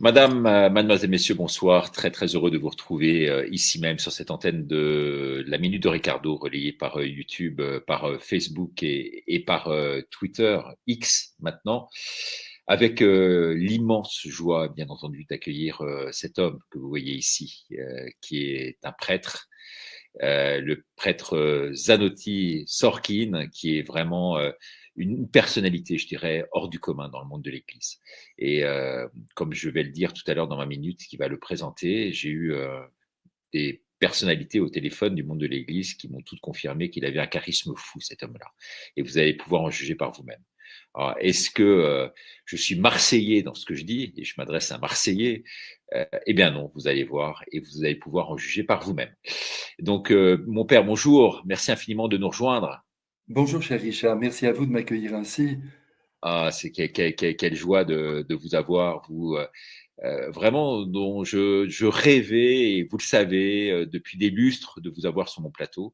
Mademoiselles, Messieurs, bonsoir. Très, très heureux de vous retrouver ici même sur cette antenne de la Minute de Ricardo, relayée par YouTube, par Facebook et par Twitter, X maintenant, avec l'immense joie, bien entendu, d'accueillir cet homme que vous voyez ici, qui est un prêtre, le prêtre Zanotti Sorkin, qui est vraiment une personnalité, je dirais, hors du commun dans le monde de l'Église. Et comme je vais le dire tout à l'heure dans ma minute qui va le présenter, j'ai eu des personnalités au téléphone du monde de l'Église qui m'ont toutes confirmé qu'il avait un charisme fou, cet homme-là. Et vous allez pouvoir en juger par vous-même. Alors, est-ce que je suis marseillais dans ce que je dis et je m'adresse à un Marseillais? Eh bien non, vous allez voir et vous allez pouvoir en juger par vous-même. Donc, mon père, bonjour. Merci infiniment de nous rejoindre. Bonjour cher Richard, merci à vous de m'accueillir ainsi. Ah, c'est quelle joie de vous avoir, vous vraiment dont je rêvais et vous le savez depuis des lustres de vous avoir sur mon plateau.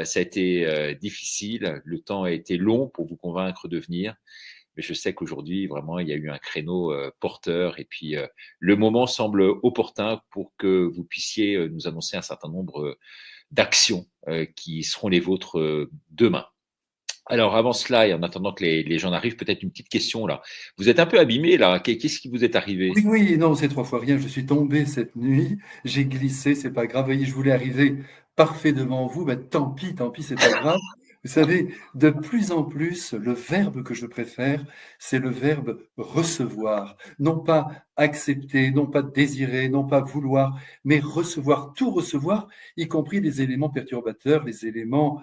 Ça a été difficile, le temps a été long pour vous convaincre de venir, mais je sais qu'aujourd'hui vraiment il y a eu un créneau porteur et puis le moment semble opportun pour que vous puissiez nous annoncer un certain nombre d'actions qui seront les vôtres demain. Alors avant cela et en attendant que les gens arrivent, peut-être une petite question là. Vous êtes un peu abîmé là. Qu'est-ce qui vous est arrivé? Oui, oui, non, c'est trois fois rien. Je suis tombé cette nuit, j'ai glissé, c'est pas grave. Voyez, je voulais arriver parfait devant vous, ben, tant pis, c'est pas grave. Vous savez, de plus en plus, le verbe que je préfère, c'est le verbe recevoir. Non pas accepter, non pas désirer, non pas vouloir, mais recevoir, tout recevoir, y compris les éléments perturbateurs, les éléments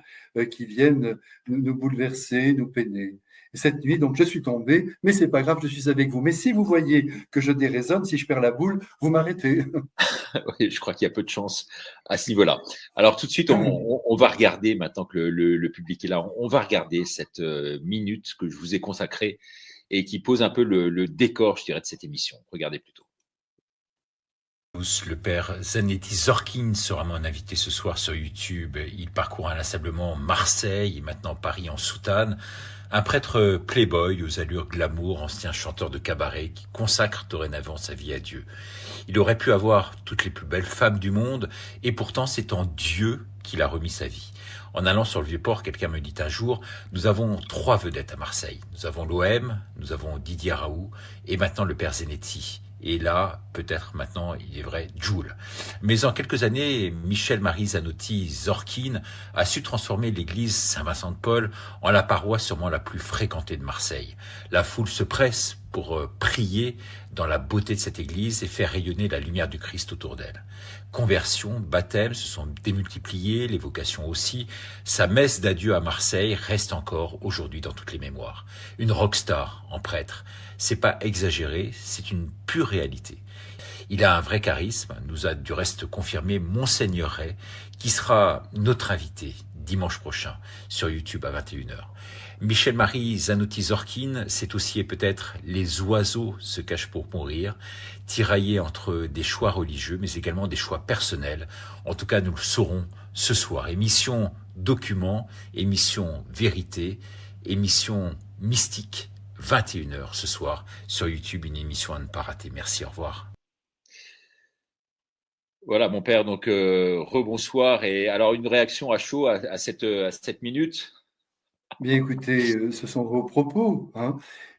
qui viennent nous bouleverser, nous peiner. Cette nuit, donc, je suis tombé, mais c'est pas grave, je suis avec vous. Mais si vous voyez que je déraisonne, si je perds la boule, vous m'arrêtez. Oui, je crois qu'il y a peu de chance à ce niveau-là. Alors tout de suite, on va regarder, maintenant que le public est là, on va regarder cette minute que je vous ai consacrée et qui pose un peu le décor, je dirais, de cette émission. Regardez plutôt. Le père Zanetti Zorkin sera mon invité ce soir sur YouTube. Il parcourt inlassablement Marseille et maintenant Paris en soutane. Un prêtre playboy aux allures glamour, ancien chanteur de cabaret qui consacre dorénavant sa vie à Dieu. Il aurait pu avoir toutes les plus belles femmes du monde et pourtant c'est en Dieu qu'il a remis sa vie. En allant sur le Vieux-Port, quelqu'un me dit un jour, nous avons 3 vedettes à Marseille. Nous avons l'OM, nous avons Didier Raoult et maintenant le père Zanetti. Et là, peut-être maintenant, il est vrai, Joule. Mais en quelques années, Michel-Marie Zanotti Zorkin a su transformer l'église Saint-Vincent-de-Paul en la paroisse sûrement la plus fréquentée de Marseille. La foule se presse pour prier dans la beauté de cette église et faire rayonner la lumière du Christ autour d'elle. Conversion, baptême se sont démultipliés, les vocations aussi. Sa messe d'adieu à Marseille reste encore aujourd'hui dans toutes les mémoires. Une rockstar en prêtre. C'est pas exagéré, c'est une pure réalité. Il a un vrai charisme, nous a du reste confirmé Monseigneur Ray, qui sera notre invité dimanche prochain sur YouTube à 21h. Michel-Marie Zanotti Zorkin, c'est aussi et peut-être Les oiseaux se cachent pour mourir, tiraillé entre des choix religieux mais également des choix personnels. En tout cas, nous le saurons ce soir. Émission document, émission vérité, émission mystique, 21h ce soir sur YouTube, une émission à ne pas rater. Merci, au revoir. Voilà, mon père, donc rebonsoir. Et alors, une réaction à chaud à cette minute? Bien écoutez, ce sont vos propos, hein.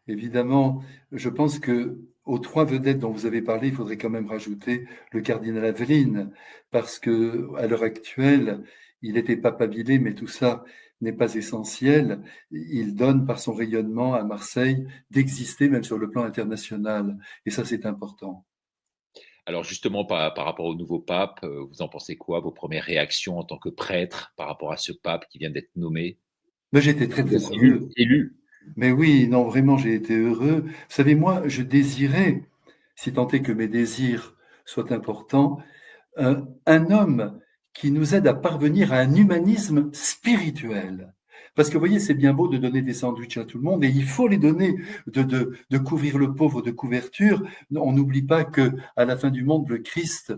Évidemment, je pense que aux 3 vedettes dont vous avez parlé, il faudrait quand même rajouter le cardinal Aveline, parce que à l'heure actuelle, il était papabilé, mais tout ça n'est pas essentiel. Il donne par son rayonnement à Marseille d'exister même sur le plan international, et ça, c'est important. Alors justement, par rapport au nouveau pape, vous en pensez quoi? Vos premières réactions en tant que prêtre par rapport à ce pape qui vient d'être nommé? Mais j'étais très, très Élu, heureux. élu. Mais oui, non, vraiment, j'ai été heureux. Vous savez, moi, je désirais, si tant est que mes désirs soient importants, un homme qui nous aide à parvenir à un humanisme spirituel. Parce que vous voyez, c'est bien beau de donner des sandwichs à tout le monde, et il faut les donner, de couvrir le pauvre de couverture. On n'oublie pas que à la fin du monde, le Christ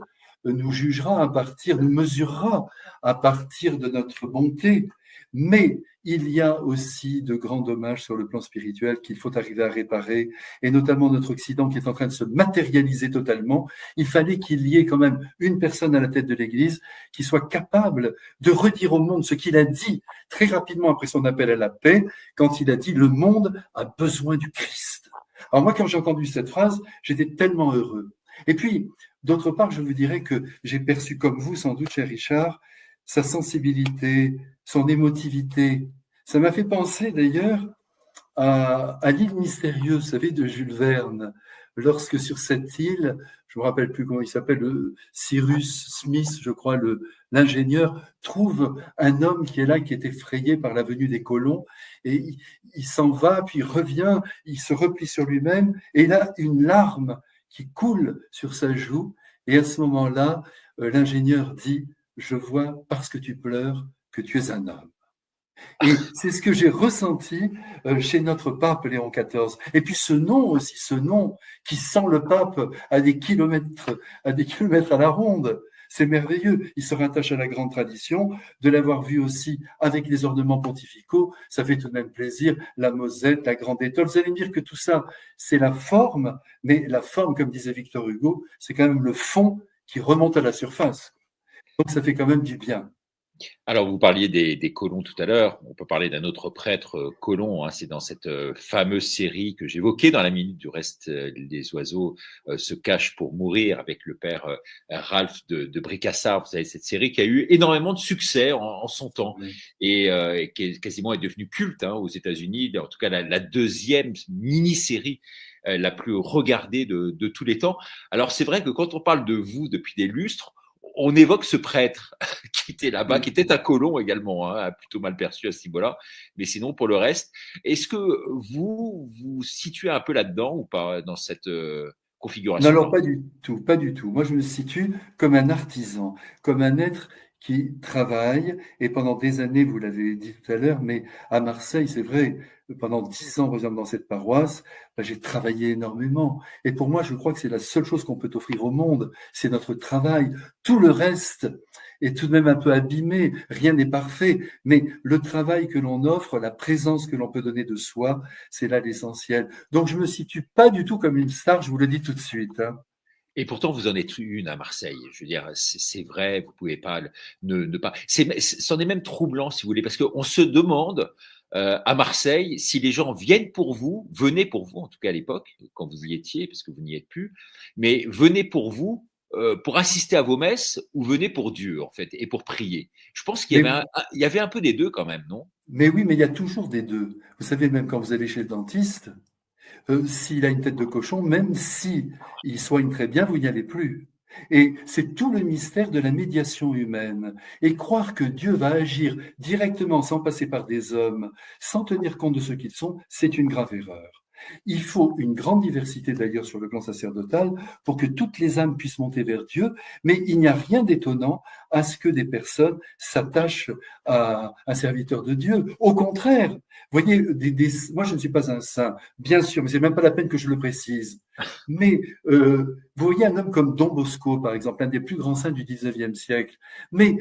nous jugera à partir, nous mesurera à partir de notre bonté. Mais il y a aussi de grands dommages sur le plan spirituel qu'il faut arriver à réparer, et notamment notre Occident qui est en train de se matérialiser totalement. Il fallait qu'il y ait quand même une personne à la tête de l'Église qui soit capable de redire au monde ce qu'il a dit très rapidement après son appel à la paix, quand il a dit « Le monde a besoin du Christ ». Alors moi, quand j'ai entendu cette phrase, j'étais tellement heureux. Et puis, d'autre part, je vous dirais que j'ai perçu, comme vous sans doute, cher Richard, sa sensibilité, son émotivité. Ça m'a fait penser d'ailleurs à l'île mystérieuse, vous savez, de Jules Verne, lorsque sur cette île, je ne me rappelle plus comment il s'appelle, Cyrus Smith, je crois, l'ingénieur, trouve un homme qui est là, qui est effrayé par la venue des colons, et il s'en va, puis il revient, il se replie sur lui-même, et il a une larme qui coule sur sa joue, et à ce moment-là, l'ingénieur dit « Je vois, parce que tu pleures, que tu es un homme ». Et c'est ce que j'ai ressenti chez notre pape Léon XIV. Et puis ce nom aussi, ce nom qui sent le pape à des kilomètres à la ronde. C'est merveilleux. Il se rattache à la grande tradition, de l'avoir vu aussi avec les ornements pontificaux. Ça fait tout de même plaisir. La Mosette, la grande étole. Vous allez me dire que tout ça, c'est la forme. Mais la forme, comme disait Victor Hugo, c'est quand même le fond qui remonte à la surface. Donc ça fait quand même du bien. Alors, vous parliez des colons tout à l'heure. On peut parler d'un autre prêtre colon. Hein, c'est dans cette fameuse série que j'évoquais dans la minute du reste. Les oiseaux se cachent pour mourir avec le père Ralph de Bricassard. Vous savez, cette série qui a eu énormément de succès en son temps et qui quasiment est devenue culte aux États-Unis. En tout cas, la deuxième mini-série la plus regardée de tous les temps. Alors, c'est vrai que quand on parle de vous depuis des lustres, on évoque ce prêtre qui était là-bas, qui était un colon également, plutôt mal perçu à ce niveau-là. Mais sinon, pour le reste, est-ce que vous vous situez un peu là-dedans ou pas dans cette configuration? Non, alors pas du tout, pas du tout. Moi, je me situe comme un artisan, comme un être qui travaille. Et pendant des années, vous l'avez dit tout à l'heure, mais à Marseille, c'est vrai, pendant 10 ans, par exemple, dans cette paroisse, j'ai travaillé énormément. Et pour moi, je crois que c'est la seule chose qu'on peut offrir au monde, c'est notre travail. Tout le reste est tout de même un peu abîmé, rien n'est parfait, mais le travail que l'on offre, la présence que l'on peut donner de soi, c'est là l'essentiel. Donc je me situe pas du tout comme une star, je vous le dis tout de suite. Et pourtant, vous en êtes une à Marseille. Je veux dire, c'est vrai, vous pouvez pas ne pas. C'en est même troublant, si vous voulez, parce qu'on se demande à Marseille si les gens viennent pour vous, venaient pour vous, en tout cas à l'époque, quand vous y étiez, parce que vous n'y êtes plus, mais venez pour vous pour assister à vos messes ou venez pour Dieu, en fait, et pour prier. Je pense qu'il y Mais, avait il y avait un peu des deux quand même, non? mais oui, mais il y a toujours des deux. Vous savez, même quand vous allez chez le dentiste, s'il a une tête de cochon, même si il soigne très bien, vous n'y allez plus. Et c'est tout le mystère de la médiation humaine. Et croire que Dieu va agir directement sans passer par des hommes, sans tenir compte de ce qu'ils sont, c'est une grave erreur. Il faut une grande diversité d'ailleurs sur le plan sacerdotal pour que toutes les âmes puissent monter vers Dieu, mais il n'y a rien d'étonnant à ce que des personnes s'attachent à un serviteur de Dieu. Au contraire, vous voyez, moi je ne suis pas un saint, bien sûr, mais c'est même pas la peine que je le précise. Mais vous voyez un homme comme Don Bosco, par exemple, un des plus grands saints du XIXe siècle, mais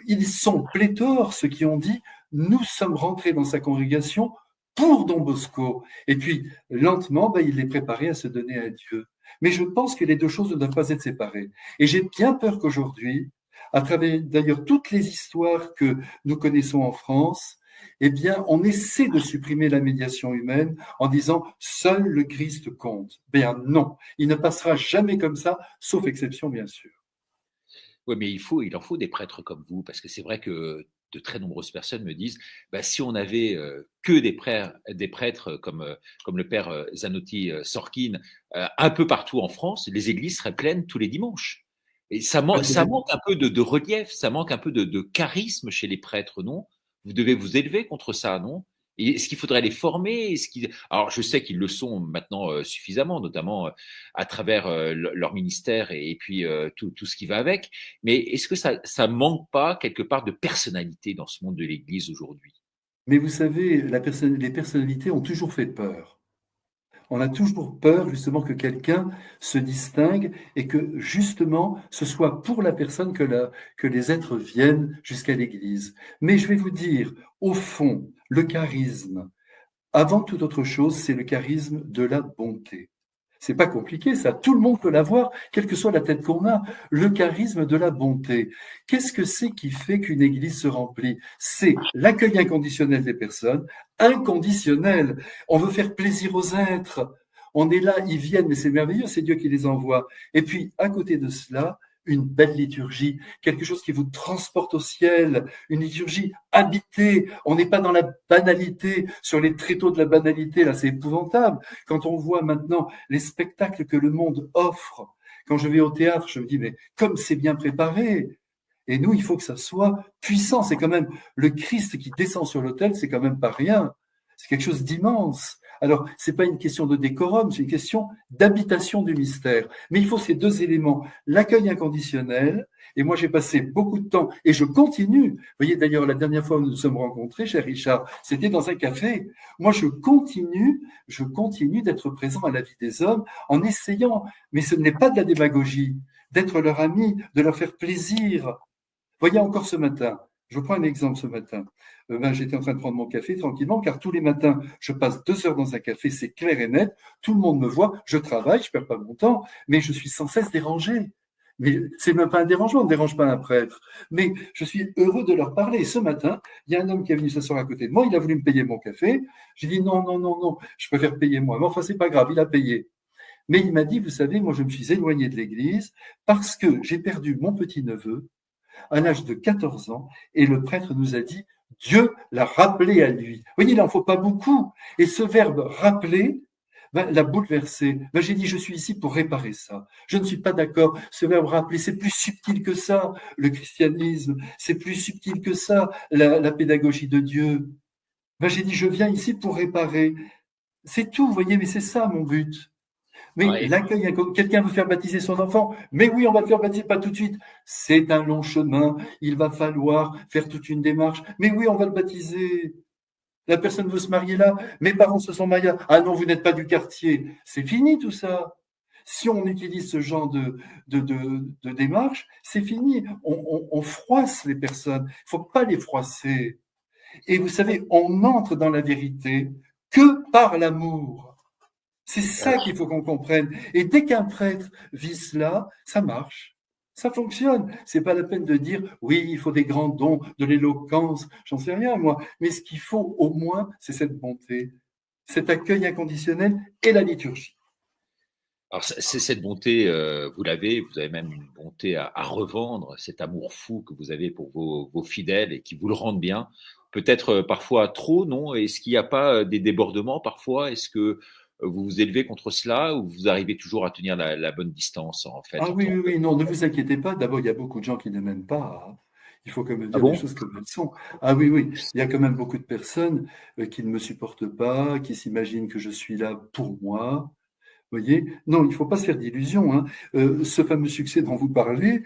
ils sont pléthores, ceux qui ont dit, nous sommes rentrés dans sa congrégation pour Don Bosco. Et puis, lentement, il est préparé à se donner à Dieu. Mais je pense que les deux choses ne doivent pas être séparées. Et j'ai bien peur qu'aujourd'hui, à travers d'ailleurs toutes les histoires que nous connaissons en France, eh bien, on essaie de supprimer la médiation humaine en disant seul le Christ compte. Bien non, il ne passera jamais comme ça, sauf exception, bien sûr. Oui, mais il en faut des prêtres comme vous, parce que c'est vrai que de très nombreuses personnes me disent, bah, si on avait que des prêtres comme le père Zanotti Sorkin un peu partout en France, les églises seraient pleines tous les dimanches. Et ça manque un peu de relief, ça manque un peu de charisme chez les prêtres, non? Vous devez vous élever contre ça, non? Et est-ce qu'il faudrait les former? Alors, je sais qu'ils le sont maintenant suffisamment, notamment à travers leur ministère et puis tout ce qui va avec. Mais est-ce que ça manque pas quelque part de personnalité dans ce monde de l'Église aujourd'hui? Mais vous savez, les personnalités ont toujours fait peur. On a toujours peur, justement, que quelqu'un se distingue et que, justement, ce soit pour la personne que les êtres viennent jusqu'à l'Église. Mais je vais vous dire, au fond, le charisme, avant toute autre chose, c'est le charisme de la bonté. C'est pas compliqué, ça. Tout le monde peut l'avoir, quelle que soit la tête qu'on a. Le charisme de la bonté. Qu'est-ce que c'est qui fait qu'une église se remplit? C'est l'accueil inconditionnel des personnes, inconditionnel. On veut faire plaisir aux êtres. On est là, ils viennent, mais c'est merveilleux, c'est Dieu qui les envoie. Et puis, à côté de cela, une belle liturgie, quelque chose qui vous transporte au ciel, une liturgie habitée. On n'est pas dans la banalité, sur les tréteaux de la banalité, là, c'est épouvantable. Quand on voit maintenant les spectacles que le monde offre, quand je vais au théâtre, je me dis, mais comme c'est bien préparé. Et nous, il faut que ça soit puissant. C'est quand même le Christ qui descend sur l'autel, c'est quand même pas rien. C'est quelque chose d'immense. Alors, c'est pas une question de décorum, c'est une question d'habitation du mystère. Mais il faut ces deux éléments, l'accueil inconditionnel, et moi j'ai passé beaucoup de temps, et je continue. Vous voyez d'ailleurs, la dernière fois où nous nous sommes rencontrés, cher Richard, c'était dans un café. Moi je continue d'être présent à la vie des hommes en essayant, mais ce n'est pas de la démagogie, d'être leur ami, de leur faire plaisir. Voyez encore ce matin, je prends un exemple ce matin. J'étais en train de prendre mon café tranquillement, car tous les matins, je passe 2 heures dans un café, c'est clair et net, tout le monde me voit, je travaille, je perds pas mon temps, mais je suis sans cesse dérangé. Mais c'est même pas un dérangement, on ne dérange pas un prêtre. Mais je suis heureux de leur parler. Et ce matin, il y a un homme qui est venu s'asseoir à côté de moi, il a voulu me payer mon café. J'ai dit non, non, non, non, je préfère payer moi. Mais enfin, c'est pas grave, il a payé. Mais il m'a dit, vous savez, moi je me suis éloigné de l'église parce que j'ai perdu mon petit-neveu à l'âge de 14 ans, et le prêtre nous a dit, Dieu l'a rappelé à lui. Vous voyez, il n'en faut pas beaucoup. Et ce verbe rappeler l'a bouleversé. J'ai dit, je suis ici pour réparer ça. Je ne suis pas d'accord. Ce verbe rappeler, c'est plus subtil que ça, le christianisme. C'est plus subtil que ça, la pédagogie de Dieu. J'ai dit, je viens ici pour réparer. C'est tout, vous voyez, mais c'est ça mon but. Mais l'accueil, quelqu'un veut faire baptiser son enfant, mais oui, on va le faire baptiser, pas tout de suite. C'est un long chemin, il va falloir faire toute une démarche. Mais oui, on va le baptiser. La personne veut se marier là, mes parents se sont mariés là. Ah non, vous n'êtes pas du quartier. C'est fini tout ça. Si on utilise ce genre de démarche, c'est fini. On froisse les personnes. Il ne faut pas les froisser. Et vous savez, on entre dans la vérité que par l'amour. C'est ça qu'il faut qu'on comprenne. Et dès qu'un prêtre vit cela, ça marche. Ça fonctionne. C'est pas la peine de dire, oui, il faut des grands dons, de l'éloquence, j'en sais rien, moi. Mais ce qu'il faut, au moins, c'est cette bonté, cet accueil inconditionnel et la liturgie. Alors, c'est cette bonté, vous avez même une bonté à revendre, cet amour fou que vous avez pour vos fidèles et qui vous le rendent bien. Peut-être parfois trop, non? Est-ce qu'il n'y a pas des débordements parfois? Est-ce que vous vous élevez contre cela ou vous arrivez toujours à tenir la bonne distance, en fait? Ah oui, oui, oui, non, ne vous inquiétez pas. D'abord, il y a beaucoup de gens qui ne m'aiment pas, hein. Il faut quand même Ah dire les bon? choses comme elles sont. Ah oui, oui, il y a quand même beaucoup de personnes qui ne me supportent pas, qui s'imaginent que je suis là pour moi. Vous voyez? Non, il ne faut pas se faire d'illusions, hein. Ce fameux succès dont vous parlez,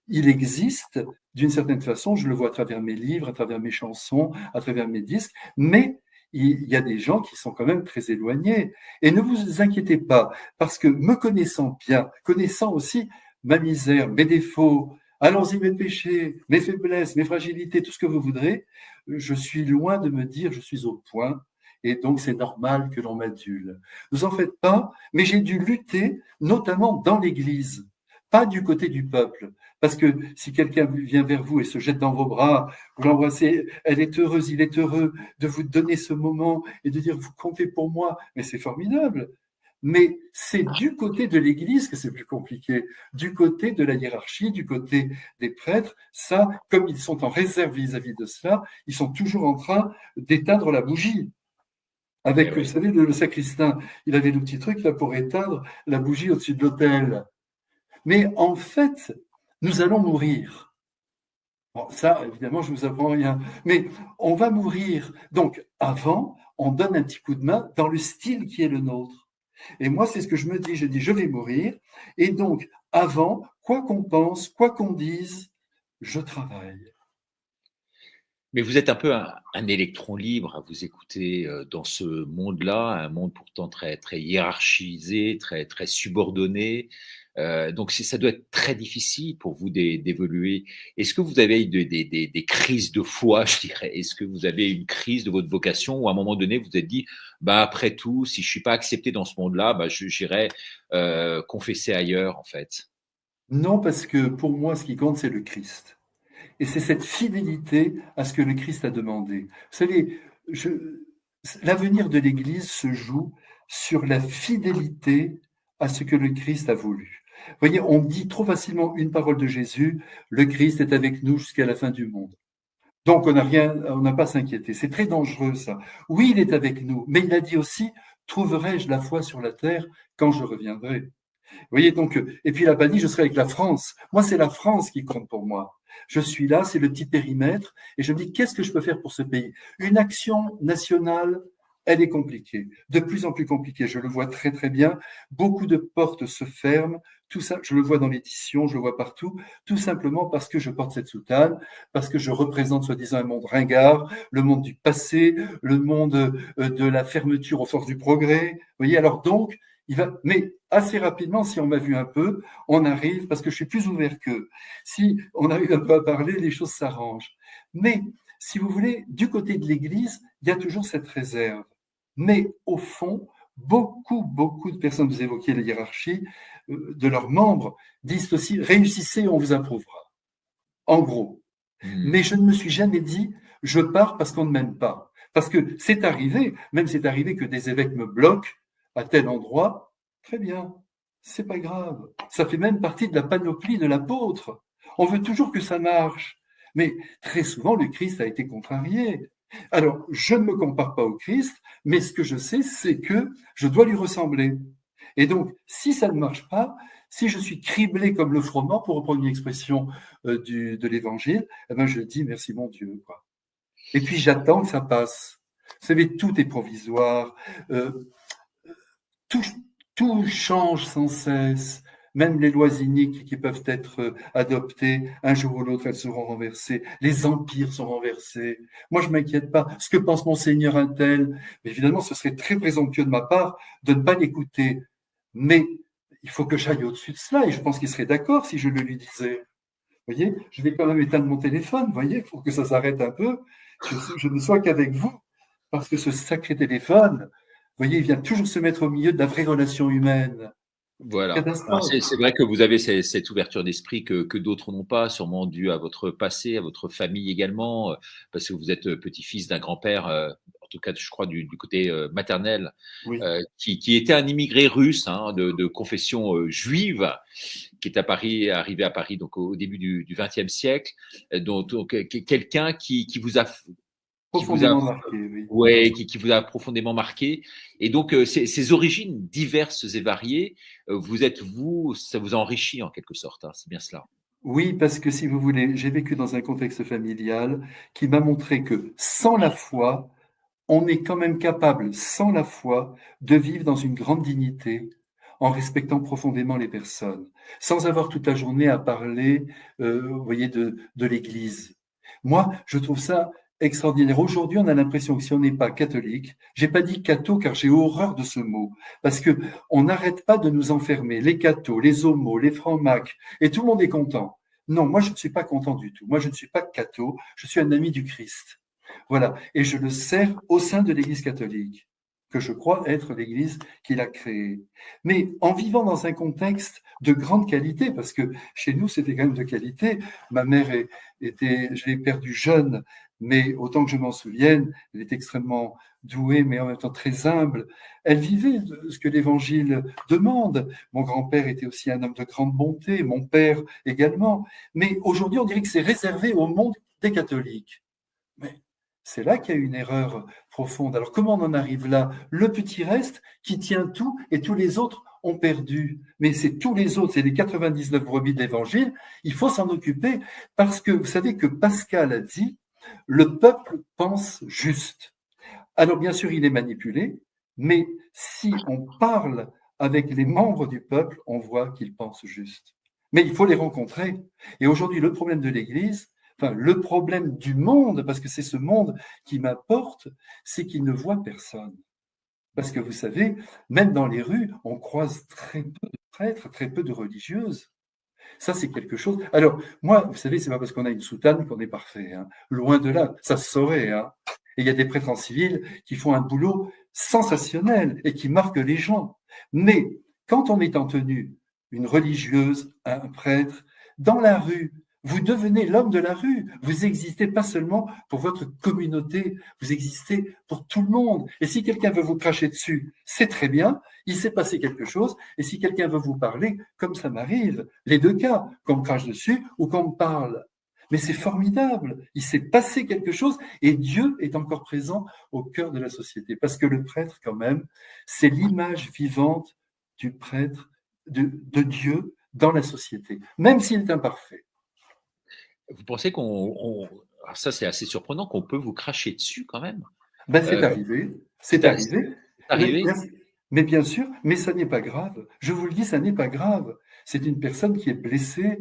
il existe d'une certaine façon, je le vois à travers mes livres, à travers mes chansons, à travers mes disques, mais il y a des gens qui sont quand même très éloignés. Et ne vous inquiétez pas, parce que me connaissant bien, connaissant aussi ma misère, mes défauts, allons-y mes péchés, mes faiblesses, mes fragilités, tout ce que vous voudrez, je suis loin de me dire je suis au point, et donc c'est normal que l'on m'adule. Ne vous en faites pas, mais j'ai dû lutter, notamment dans l'Église, pas du côté du peuple. Parce que si quelqu'un vient vers vous et se jette dans vos bras, vous l'embrassez, elle est heureuse, il est heureux de vous donner ce moment et de dire vous comptez pour moi, mais c'est formidable. Mais c'est du côté de l'Église que c'est plus compliqué, du côté de la hiérarchie, du côté des prêtres. Ça, comme ils sont en réserve vis-à-vis de cela, ils sont toujours en train d'éteindre la bougie. Avec, vous savez, le sacristain, il avait le petit truc là pour éteindre la bougie au-dessus de l'autel. Mais en fait, nous allons mourir. Bon, ça, évidemment, je ne vous apprends rien. Mais on va mourir. Donc, avant, on donne un petit coup de main dans le style qui est le nôtre. Et moi, c'est ce que je me dis. Je dis, je vais mourir. Et donc, avant, quoi qu'on pense, quoi qu'on dise, je travaille. Mais vous êtes un peu un électron libre à vous écouter dans ce monde-là, un monde pourtant très, très hiérarchisé, très, très subordonné. Donc, ça doit être très difficile pour vous d'évoluer. Est-ce que vous avez eu des crises de foi, je dirais? Est-ce que vous avez une crise de votre vocation ou à un moment donné, vous vous êtes dit, bah, après tout, si je suis pas accepté dans ce monde-là, bah, j'irai confesser ailleurs, en fait? Non, parce que pour moi, ce qui compte, c'est le Christ. Et c'est cette fidélité à ce que le Christ a demandé. Vous savez, l'avenir de l'Église se joue sur la fidélité à ce que le Christ a voulu. Vous voyez, on dit trop facilement une parole de Jésus, le Christ est avec nous jusqu'à la fin du monde. Donc on n'a pas à s'inquiéter. C'est très dangereux ça. Oui, il est avec nous, mais il a dit aussi, trouverai-je la foi sur la terre quand je reviendrai. Vous voyez, donc, et puis il n'a pas dit je serai avec la France. Moi, c'est la France qui compte pour moi. Je suis là, c'est le petit périmètre, et je me dis qu'est-ce que je peux faire pour ce pays? Une action nationale, elle est compliquée, de plus en plus compliquée. Je le vois très très bien. Beaucoup de portes se ferment. Tout ça, je le vois dans l'édition, je le vois partout, tout simplement parce que je porte cette soutane, parce que je représente soi-disant un monde ringard, le monde du passé, le monde de la fermeture aux forces du progrès. Vous voyez, alors donc, mais assez rapidement, si on m'a vu un peu, on arrive, parce que je suis plus ouvert qu'eux. Si on arrive un peu à parler, les choses s'arrangent. Mais, si vous voulez, du côté de l'Église, il y a toujours cette réserve. Mais au fond, beaucoup de personnes, vous évoquiez la hiérarchie, de leurs membres, disent aussi, réussissez, on vous approuvera. En gros. Mais je ne me suis jamais dit, je pars parce qu'on ne m'aime pas. Parce que c'est arrivé, même c'est arrivé que des évêques me bloquent à tel endroit, très bien, c'est pas grave. Ça fait même partie de la panoplie de l'apôtre. On veut toujours que ça marche. Mais très souvent, le Christ a été contrarié. Alors, je ne me compare pas au Christ, mais ce que je sais, c'est que je dois lui ressembler. Et donc, si ça ne marche pas, si je suis criblé comme le froment, pour reprendre une expression de l'Évangile, eh ben je dis merci mon Dieu, quoi. Et puis j'attends que ça passe. Vous savez, tout est provisoire, euh, tout, tout change sans cesse. Même les lois iniques qui peuvent être adoptées, un jour ou l'autre, elles seront renversées. Les empires sont renversés. Moi, je m'inquiète pas. Ce que pense Monseigneur un tel, mais évidemment, ce serait très présomptueux de ma part de ne pas l'écouter. Mais il faut que j'aille au-dessus de cela, et je pense qu'il serait d'accord si je le lui disais. Vous voyez, je vais quand même éteindre mon téléphone, vous voyez, il faut que ça s'arrête un peu. Je ne sois qu'avec vous, parce que ce sacré téléphone, vous voyez, il vient toujours se mettre au milieu de la vraie relation humaine. Voilà. Catastrophe. C'est vrai que vous avez cette ouverture d'esprit que d'autres n'ont pas, sûrement dû à votre passé, à votre famille également, parce que vous êtes petit-fils d'un grand-père, en tout cas, je crois, du côté maternel, Oui. qui était un immigré russe hein, de confession juive, qui est à Paris, arrivé à Paris donc au début du XXe siècle, donc quelqu'un qui vous a Profondément marqué, oui. ouais, qui vous a profondément marqué. Et donc, ces origines diverses et variées, ça vous enrichit en quelque sorte. Hein, c'est bien cela. Oui, parce que si vous voulez, j'ai vécu dans un contexte familial qui m'a montré que sans la foi, on est quand même capable, sans la foi, de vivre dans une grande dignité, en respectant profondément les personnes, sans avoir toute la journée à parler, vous voyez, de l'Église. Moi, je trouve ça extraordinaire. Aujourd'hui, on a l'impression que si on n'est pas catholique, j'ai pas dit catho car j'ai horreur de ce mot, parce que on n'arrête pas de nous enfermer, les cathos, les homos, les francs-macs, et tout le monde est content. Non, moi je ne suis pas content du tout. Moi je ne suis pas catho, je suis un ami du Christ. Voilà, et je le sers au sein de l'Église catholique, que je crois être l'Église qu'il a créée. Mais en vivant dans un contexte de grande qualité, parce que chez nous c'était quand même de qualité, ma mère je l'ai perdue jeune, mais autant que je m'en souvienne, elle était extrêmement douée, mais en même temps très humble. Elle vivait ce que l'Évangile demande. Mon grand-père était aussi un homme de grande bonté, mon père également. Mais aujourd'hui, on dirait que c'est réservé au monde des catholiques. Mais c'est là qu'il y a une erreur profonde. Alors comment on en arrive là? Le petit reste qui tient tout et tous les autres ont perdu. Mais c'est tous les autres, c'est les 99 brebis de l'Évangile. Il faut s'en occuper parce que vous savez que Pascal a dit le peuple pense juste. Alors bien sûr, il est manipulé, mais si on parle avec les membres du peuple, on voit qu'ils pensent juste. Mais il faut les rencontrer. Et aujourd'hui, le problème de l'Église, Enfin, le problème du monde, parce que c'est ce monde qui m'apporte, c'est qu'il ne voit personne. Parce que vous savez, même dans les rues, on croise très peu de prêtres, très peu de religieuses. Ça, c'est quelque chose. Alors, moi, vous savez, c'est pas parce qu'on a une soutane qu'on est parfait, hein. Loin de là, ça se saurait, hein. Et il y a des prêtres en civil qui font un boulot sensationnel et qui marquent les gens. Mais quand on est en tenue, une religieuse, un prêtre, dans la rue, vous devenez l'homme de la rue. Vous existez pas seulement pour votre communauté, vous existez pour tout le monde. Et si quelqu'un veut vous cracher dessus, c'est très bien, il s'est passé quelque chose. Et si quelqu'un veut vous parler, comme ça m'arrive, les deux cas, qu'on me crache dessus ou qu'on me parle. Mais c'est formidable, il s'est passé quelque chose et Dieu est encore présent au cœur de la société. Parce que le prêtre, quand même, c'est l'image vivante du prêtre, de Dieu dans la société, même s'il est imparfait. Vous pensez alors ça c'est assez surprenant, qu'on peut vous cracher dessus quand même? Ben, c'est Euh, arrivé, c'est c'est a- c'est arrivé. arrivé? Mais bien sûr, mais ça n'est pas grave. Je vous le dis, ça n'est pas grave. C'est une personne qui est blessée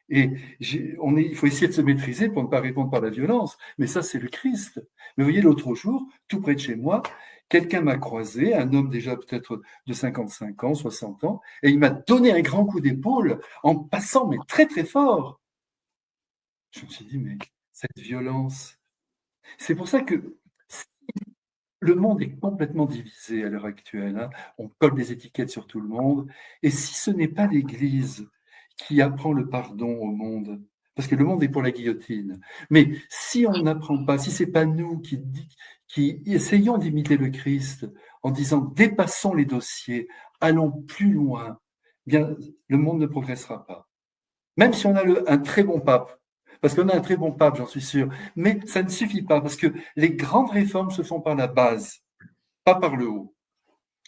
et il faut essayer de se maîtriser pour ne pas répondre par la violence. Mais ça, c'est le Christ. Mais vous voyez, l'autre jour, tout près de chez moi, quelqu'un m'a croisé, un homme déjà peut-être de 55 ans, 60 ans, et il m'a donné un grand coup d'épaule en passant, mais très très fort. Je me suis dit, mais cette violence. C'est pour ça que le monde est complètement divisé à l'heure actuelle, hein. On colle des étiquettes sur tout le monde. Et si ce n'est pas l'Église qui apprend le pardon au monde, parce que le monde est pour la guillotine, mais si on n'apprend pas, si c'est pas nous qui essayons d'imiter le Christ en disant dépassons les dossiers, allons plus loin, eh bien le monde ne progressera pas. Même si on a un très bon pape, parce qu'on a un très bon pape, j'en suis sûr, mais ça ne suffit pas, parce que les grandes réformes se font par la base, pas par le haut.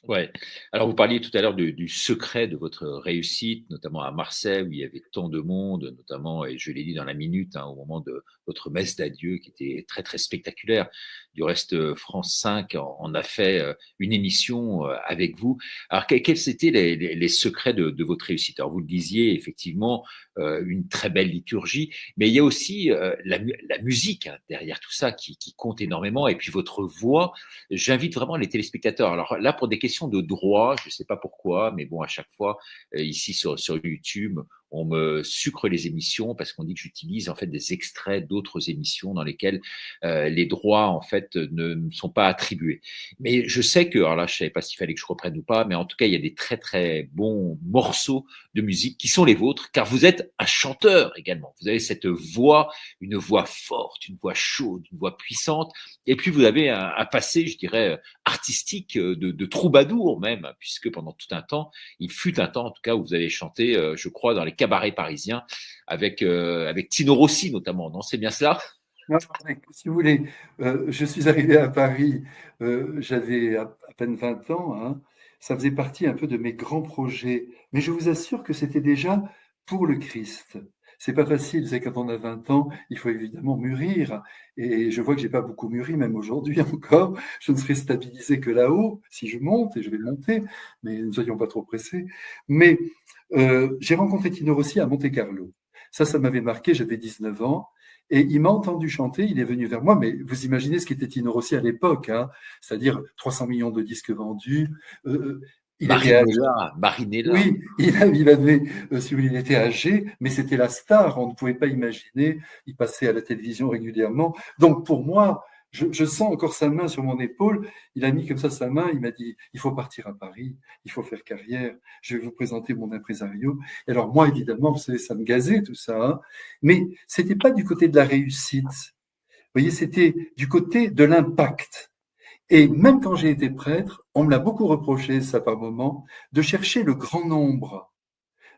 Ouais. Alors, vous parliez tout à l'heure du secret de votre réussite, notamment à Marseille, où il y avait tant de monde, notamment, et je l'ai dit dans la minute, hein, au moment de votre messe d'adieu, qui était très, très spectaculaire. Du reste, France 5 en a fait une émission avec vous. Alors, quels étaient les secrets de votre réussite? Alors, vous le disiez, effectivement, une très belle liturgie, mais il y a aussi la musique, hein, derrière tout ça qui compte énormément, et puis votre voix. J'invite vraiment les téléspectateurs. Alors là, pour des questions de droit, je ne sais pas pourquoi, mais bon, à chaque fois, ici sur YouTube, on me sucre les émissions parce qu'on dit que j'utilise en fait des extraits d'autres émissions dans lesquelles les droits en fait ne me sont pas attribués. Mais je sais que, alors là, je savais pas s'il fallait que je reprenne ou pas, mais en tout cas, il y a des très très bons morceaux de musique qui sont les vôtres, car vous êtes un chanteur également. Vous avez cette voix, une voix forte, une voix chaude, une voix puissante, et puis vous avez un passé, je dirais, artistique de troubadour même, puisque pendant tout un temps, il fut un temps en tout cas où vous avez chanté, je crois, dans les cabarets parisiens avec Tino Rossi notamment. Non, c'est bien cela? Non, si vous voulez, je suis arrivé à Paris, j'avais à peine 20 ans, hein. Ça faisait partie un peu de mes grands projets, mais je vous assure que c'était déjà pour le Christ. C'est pas facile, c'est quand on a 20 ans, il faut évidemment mûrir, et je vois que j'ai pas beaucoup mûri, même aujourd'hui encore. Je ne serai stabilisé que là-haut, si je monte, et je vais monter, mais ne soyons pas trop pressés. Mais j'ai rencontré Tino Rossi à Monte-Carlo. Ça m'avait marqué, j'avais 19 ans. Et il m'a entendu chanter, il est venu vers moi, mais vous imaginez ce qu'était Tino Rossi à l'époque, hein, c'est-à-dire 300 millions de disques vendus. Il était âgé. Marinella. Oui, il avait, si vous voulez, il était âgé, mais c'était la star, on ne pouvait pas imaginer. Il passait à la télévision régulièrement. Donc pour moi, je sens encore sa main sur mon épaule. Il a mis comme ça sa main, il m'a dit, il faut partir à Paris, il faut faire carrière, je vais vous présenter mon impresario. Et alors moi, évidemment, vous savez, ça me gazait tout ça, hein, mais c'était pas du côté de la réussite. Vous voyez, c'était du côté de l'impact. Et même quand j'ai été prêtre, on me l'a beaucoup reproché, ça par moment, de chercher le grand nombre.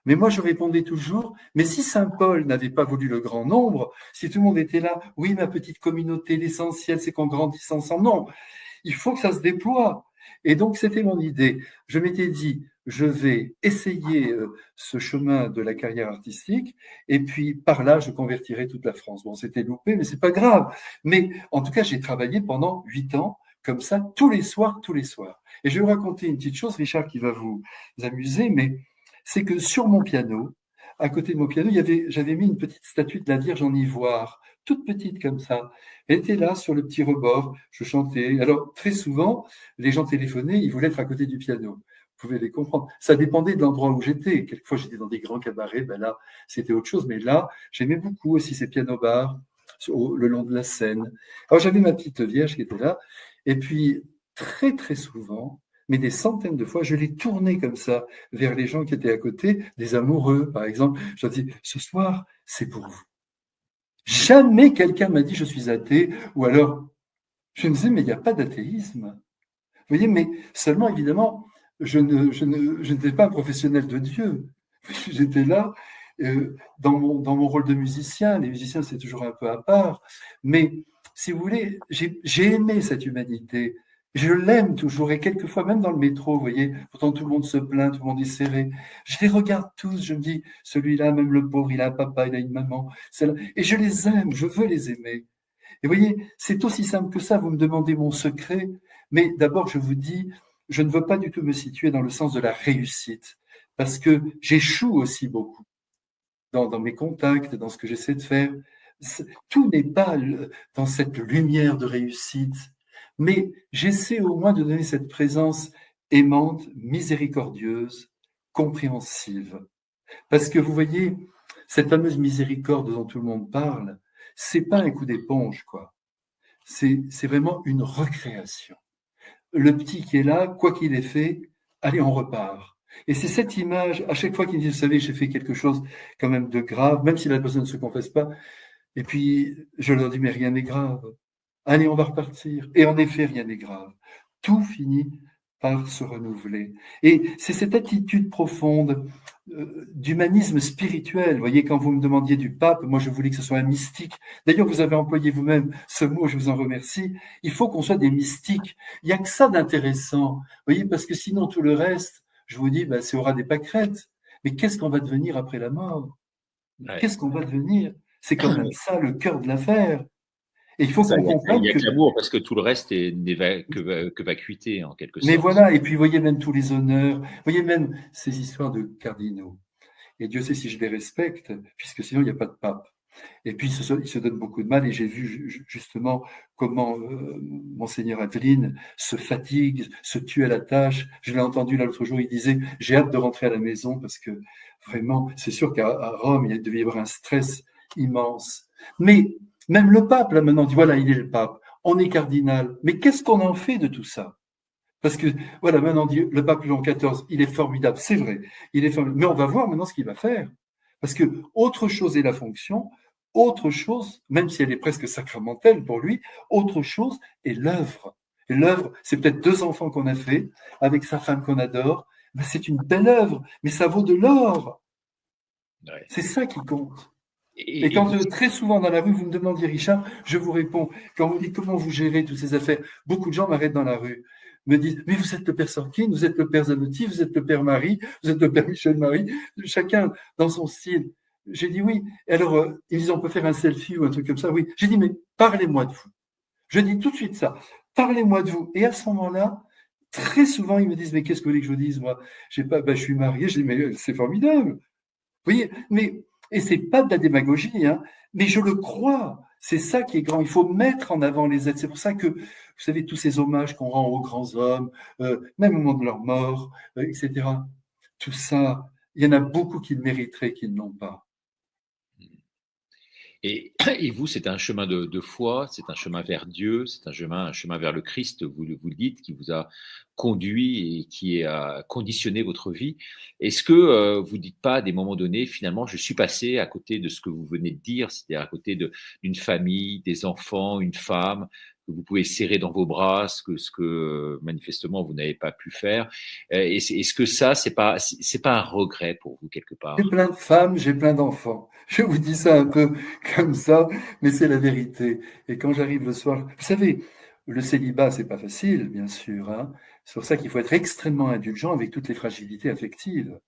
Mais moi, je répondais toujours, mais si Saint Paul n'avait pas voulu le grand nombre, si tout le monde était là, oui, ma petite communauté, l'essentiel, c'est qu'on grandisse ensemble. Non, il faut que ça se déploie. Et donc, c'était mon idée. Je m'étais dit, je vais essayer ce chemin de la carrière artistique, et puis par là, je convertirai toute la France. Bon, c'était loupé, mais c'est pas grave. Mais en tout cas, j'ai travaillé pendant 8 ans, comme ça, tous les soirs, tous les soirs. Et je vais vous raconter une petite chose, Richard, qui va vous amuser, mais c'est que sur mon piano, à côté de mon piano, j'avais mis une petite statue de la Vierge en ivoire, toute petite comme ça. Elle était là sur le petit rebord, je chantais. Alors, très souvent, les gens téléphonaient, ils voulaient être à côté du piano. Vous pouvez les comprendre. Ça dépendait de l'endroit où j'étais. Quelquefois, j'étais dans des grands cabarets, ben là, c'était autre chose. Mais là, j'aimais beaucoup aussi ces pianos-bars le long de la Seine. Alors, j'avais ma petite Vierge qui était là. Et puis, très, très souvent, mais des centaines de fois, je l'ai tournée comme ça vers les gens qui étaient à côté, des amoureux, par exemple. Je leur dis, ce soir, c'est pour vous. Jamais quelqu'un m'a dit je suis athée, ou alors je me disais, mais il n'y a pas d'athéisme. Vous voyez, mais seulement, évidemment, je n'étais pas un professionnel de Dieu. J'étais là dans mon rôle de musicien. Les musiciens, c'est toujours un peu à part. Mais si vous voulez, j'ai aimé cette humanité. Je l'aime toujours. Et quelquefois, même dans le métro, vous voyez, pourtant tout le monde se plaint, tout le monde est serré. Je les regarde tous. Je me dis, celui-là, même le pauvre, il a un papa, il a une maman. Et je les aime. Je veux les aimer. Et vous voyez, c'est aussi simple que ça. Vous me demandez mon secret. Mais d'abord, je vous dis, je ne veux pas du tout me situer dans le sens de la réussite. Parce que j'échoue aussi beaucoup dans mes contacts, dans ce que j'essaie de faire. Tout n'est pas dans cette lumière de réussite, mais j'essaie au moins de donner cette présence aimante, miséricordieuse, compréhensive. Parce que vous voyez, cette fameuse miséricorde dont tout le monde parle, c'est pas un coup d'éponge, quoi. C'est vraiment une recréation. Le petit qui est là, quoi qu'il ait fait, allez, on repart. Et c'est cette image, à chaque fois qu'il me dit, vous savez, j'ai fait quelque chose quand même de grave, même si la personne ne se confesse pas, et puis je leur dis, mais rien n'est grave. Allez, on va repartir. Et en effet, rien n'est grave. Tout finit par se renouveler. Et c'est cette attitude profonde d'humanisme spirituel. Vous voyez, quand vous me demandiez du pape, moi je voulais que ce soit un mystique. D'ailleurs, vous avez employé vous-même ce mot, je vous en remercie. Il faut qu'on soit des mystiques. Il n'y a que ça d'intéressant. Vous voyez, parce que sinon tout le reste, je vous dis, ben, c'est aura des pâquerettes. Mais qu'est-ce qu'on va devenir après la mort? Qu'est-ce qu'on va devenir? C'est quand même ça le cœur de l'affaire. Et il faut qu'on comprenne il y a que l'amour, parce que tout le reste n'est que vacuité, en quelque sorte. Mais voilà, et puis vous voyez même tous les honneurs, vous voyez même ces histoires de cardinaux. Et Dieu sait si je les respecte, puisque sinon il n'y a pas de pape. Et puis il se donne beaucoup de mal, et j'ai vu justement comment Monseigneur Aveline se fatigue, se tue à la tâche. Je l'ai entendu l'autre jour, il disait « j'ai hâte de rentrer à la maison » parce que vraiment, c'est sûr qu'à Rome, il devait y avoir un stress immense. Mais même le pape, là maintenant, dit « voilà, il est le pape, on est cardinal ». Mais qu'est-ce qu'on en fait de tout ça? Parce que, voilà, maintenant, on dit, le pape Léon XIV, il est formidable, c'est vrai, il est formidable. Mais on va voir maintenant ce qu'il va faire. Parce que autre chose est la fonction, autre chose, même si elle est presque sacramentelle pour lui, autre chose est l'œuvre. Et l'œuvre, c'est peut-être 2 enfants qu'on a fait, avec sa femme qu'on adore, ben c'est une belle œuvre, mais ça vaut de l'or. Ouais. C'est ça qui compte. Et quand très souvent dans la rue, vous me demandiez, Richard, je vous réponds, quand vous dites comment vous gérez toutes ces affaires, beaucoup de gens m'arrêtent dans la rue, me disent, mais vous êtes le père Sorkin, vous êtes le père Zanotti, vous êtes le père Marie, vous êtes le père Michel-Marie, chacun dans son style. J'ai dit oui. Et alors, ils disent, on peut faire un selfie ou un truc comme ça. Oui. J'ai dit, mais parlez-moi de vous. Je dis tout de suite ça. Parlez-moi de vous. Et à ce moment-là, très souvent, ils me disent, mais qu'est-ce que vous voulez que je vous dise, moi? Je suis marié. Je dis, mais c'est formidable. Vous voyez, mais, et c'est pas de la démagogie, hein, mais je le crois. C'est ça qui est grand. Il faut mettre en avant les êtres. C'est pour ça que, vous savez, tous ces hommages qu'on rend aux grands hommes, même au moment de leur mort, etc. Tout ça, il y en a beaucoup qui le mériteraient, qui ne l'ont pas. Et vous, c'est un chemin de foi, c'est un chemin vers Dieu, c'est un chemin vers le Christ, vous le dites, qui vous a conduit et qui a conditionné votre vie. Est-ce que vous ne dites pas à des moments donnés, finalement, je suis passé à côté de ce que vous venez de dire, c'est-à-dire à côté d'une famille, des enfants, une femme, que vous pouvez serrer dans vos bras, ce que manifestement vous n'avez pas pu faire. Est-ce que ça, c'est pas un regret pour vous quelque part? J'ai plein de femmes, j'ai plein d'enfants. Je vous dis ça un peu comme ça, mais c'est la vérité. Et quand j'arrive le soir, vous savez, le célibat, c'est pas facile, bien sûr, hein. C'est pour ça qu'il faut être extrêmement indulgent avec toutes les fragilités affectives.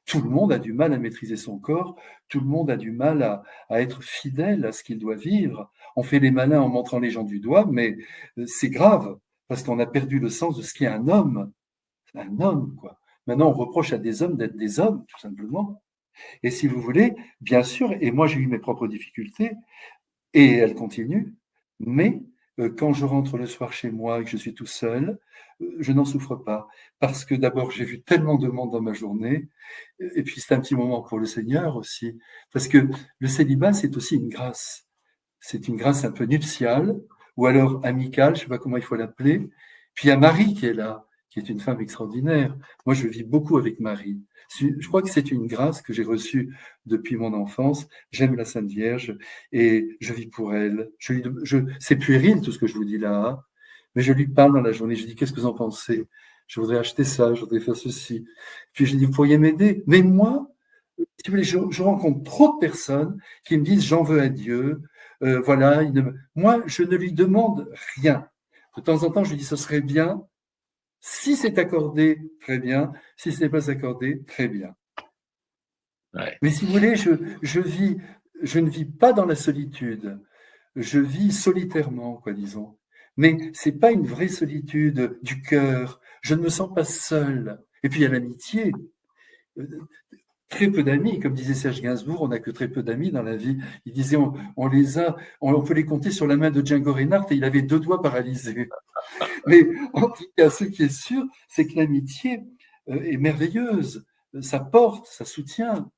Tout le monde a du mal à maîtriser son corps, tout le monde a du mal à être fidèle à ce qu'il doit vivre. On fait les malins en montrant les gens du doigt, mais c'est grave, parce qu'on a perdu le sens de ce qu'est un homme. Un homme, quoi. Maintenant, on reproche à des hommes d'être des hommes, tout simplement. Et si vous voulez, bien sûr, et moi j'ai eu mes propres difficultés, et elles continuent, mais quand je rentre le soir chez moi et que je suis tout seul, je n'en souffre pas. Parce que d'abord, j'ai vu tellement de monde dans ma journée, et puis c'est un petit moment pour le Seigneur aussi. Parce que le célibat, c'est aussi une grâce. C'est une grâce un peu nuptiale, ou alors amicale, je ne sais pas comment il faut l'appeler. Puis il y a Marie qui est là, qui est une femme extraordinaire. Moi, je vis beaucoup avec Marie. Je crois que c'est une grâce que j'ai reçue depuis mon enfance. J'aime la Sainte Vierge et je vis pour elle. C'est puéril tout ce que je vous dis là, hein, mais je lui parle dans la journée. Je dis, qu'est-ce que vous en pensez? Je voudrais acheter ça, je voudrais faire ceci. Puis je dis, vous pourriez m'aider. Mais moi, si vous voulez, je rencontre trop de personnes qui me disent, j'en veux à Dieu. Voilà, moi, je ne lui demande rien. De temps en temps, je lui dis, ce serait bien. Si c'est accordé, très bien. Si ce n'est pas accordé, très bien. Ouais. Mais si vous voulez, je ne vis pas dans la solitude. Je vis solitairement, quoi, disons. Mais c'est pas une vraie solitude du cœur. Je ne me sens pas seul. Et puis il y a l'amitié. Très peu d'amis, comme disait Serge Gainsbourg, on n'a que très peu d'amis dans la vie. Il disait, on peut les compter sur la main de Django Reinhardt et il avait 2 doigts paralysés. Mais en tout cas, ce qui est sûr, c'est que l'amitié est merveilleuse. Ça porte, ça soutient.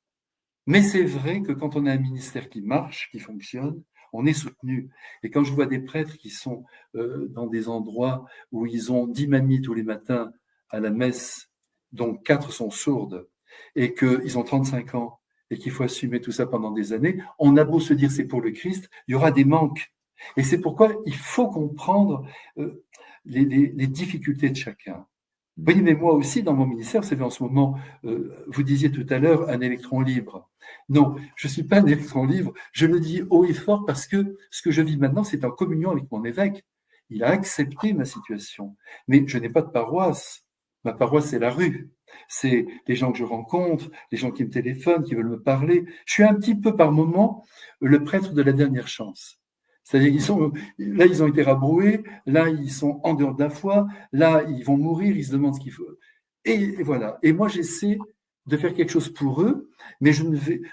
Mais c'est vrai que quand on a un ministère qui marche, qui fonctionne, on est soutenu. Et quand je vois des prêtres qui sont dans des endroits où ils ont 10 mamies tous les matins à la messe, dont 4 sont sourdes, et qu'ils ont 35 ans, et qu'il faut assumer tout ça pendant des années, on a beau se dire c'est pour le Christ, il y aura des manques. Et c'est pourquoi il faut comprendre les difficultés de chacun. Oui, mais moi aussi, dans mon ministère, c'est en ce moment, vous disiez tout à l'heure, un électron libre. Non, je ne suis pas un électron libre, je le dis haut et fort parce que ce que je vis maintenant, c'est en communion avec mon évêque. Il a accepté ma situation. Mais je n'ai pas de paroisse. Ma paroisse, c'est la rue. C'est les gens que je rencontre, les gens qui me téléphonent, qui veulent me parler. Je suis un petit peu par moment le prêtre de la dernière chance. C'est-à-dire là, ils ont été rabroués, là, ils sont en dehors de la foi, là, ils vont mourir, ils se demandent ce qu'il faut. Et voilà. Et moi, j'essaie de faire quelque chose pour eux, mais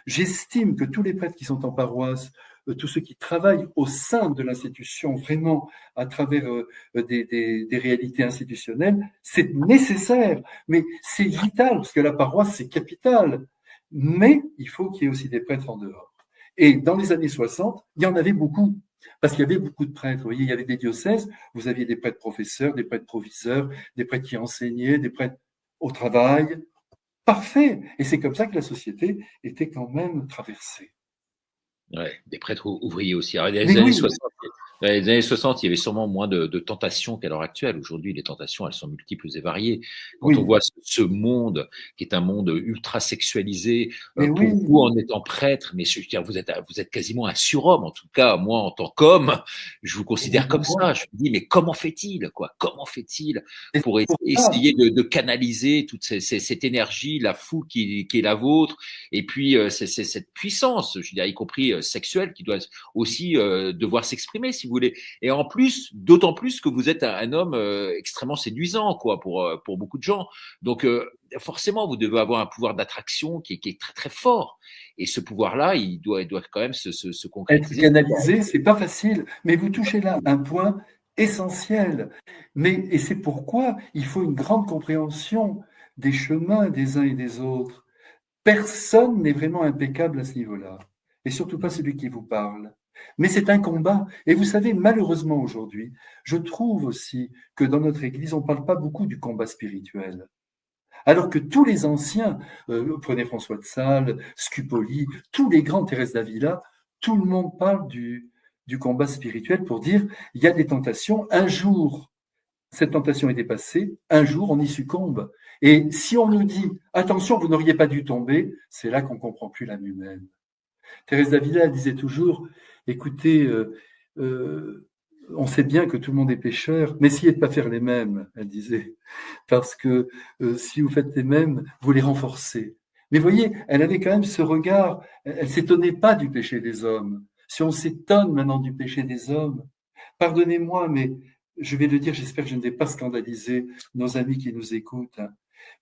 j'estime que tous les prêtres qui sont en paroisse, tous ceux qui travaillent au sein de l'institution, vraiment à travers des réalités institutionnelles, c'est nécessaire, mais c'est vital, parce que la paroisse, c'est capital. Mais il faut qu'il y ait aussi des prêtres en dehors. Et dans les années 60, il y en avait beaucoup. Parce qu'il y avait beaucoup de prêtres. Vous voyez, il y avait des diocèses, vous aviez des prêtres professeurs, des prêtres proviseurs, des prêtres qui enseignaient, des prêtres au travail. Parfait. Et c'est comme ça que la société était quand même traversée. Ouais, des prêtres ouvriers aussi. Alors, dans les années 60, il y avait sûrement moins de tentations qu'à l'heure actuelle. Aujourd'hui, les tentations, elles sont multiples et variées. Quand on voit ce monde qui est un monde ultra sexualisé, pour vous en étant prêtre, mais je veux dire, vous êtes quasiment un surhomme. En tout cas, moi, en tant qu'homme, je vous considère comme ça. Je me dis, mais comment fait-il, quoi? Comment fait-il pour essayer de canaliser toute cette énergie, la foule qui est la vôtre, et puis cette puissance, je veux dire, y compris sexuelle, qui doit aussi devoir s'exprimer, si vous voulez. Et en plus, d'autant plus que vous êtes un homme extrêmement séduisant, quoi, pour beaucoup de gens. Donc, forcément, vous devez avoir un pouvoir d'attraction qui est très, très fort. Et ce pouvoir-là, il doit quand même se concrétiser. Être canalisé, c'est pas facile. Mais vous touchez là un point essentiel. Et c'est pourquoi il faut une grande compréhension des chemins des uns et des autres. Personne n'est vraiment impeccable à ce niveau-là. Et surtout pas celui qui vous parle. Mais c'est un combat. Et vous savez, malheureusement aujourd'hui, je trouve aussi que dans notre Église, on ne parle pas beaucoup du combat spirituel. Alors que tous les anciens, prenez François de Sales, Scupoli, tous les grands, Thérèse d'Avila, tout le monde parle du combat spirituel pour dire, il y a des tentations, un jour, cette tentation est dépassée, un jour, on y succombe. Et si on nous dit, attention, vous n'auriez pas dû tomber, c'est là qu'on ne comprend plus l'âme humaine. Thérèse d'Avila disait toujours, écoutez, on sait bien que tout le monde est pécheur, mais essayez de ne pas faire les mêmes, elle disait, parce que si vous faites les mêmes, vous les renforcez. Mais voyez, elle avait quand même ce regard, elle ne s'étonnait pas du péché des hommes. Si on s'étonne maintenant du péché des hommes, pardonnez-moi, mais je vais le dire, j'espère que je ne vais pas scandaliser nos amis qui nous écoutent, hein.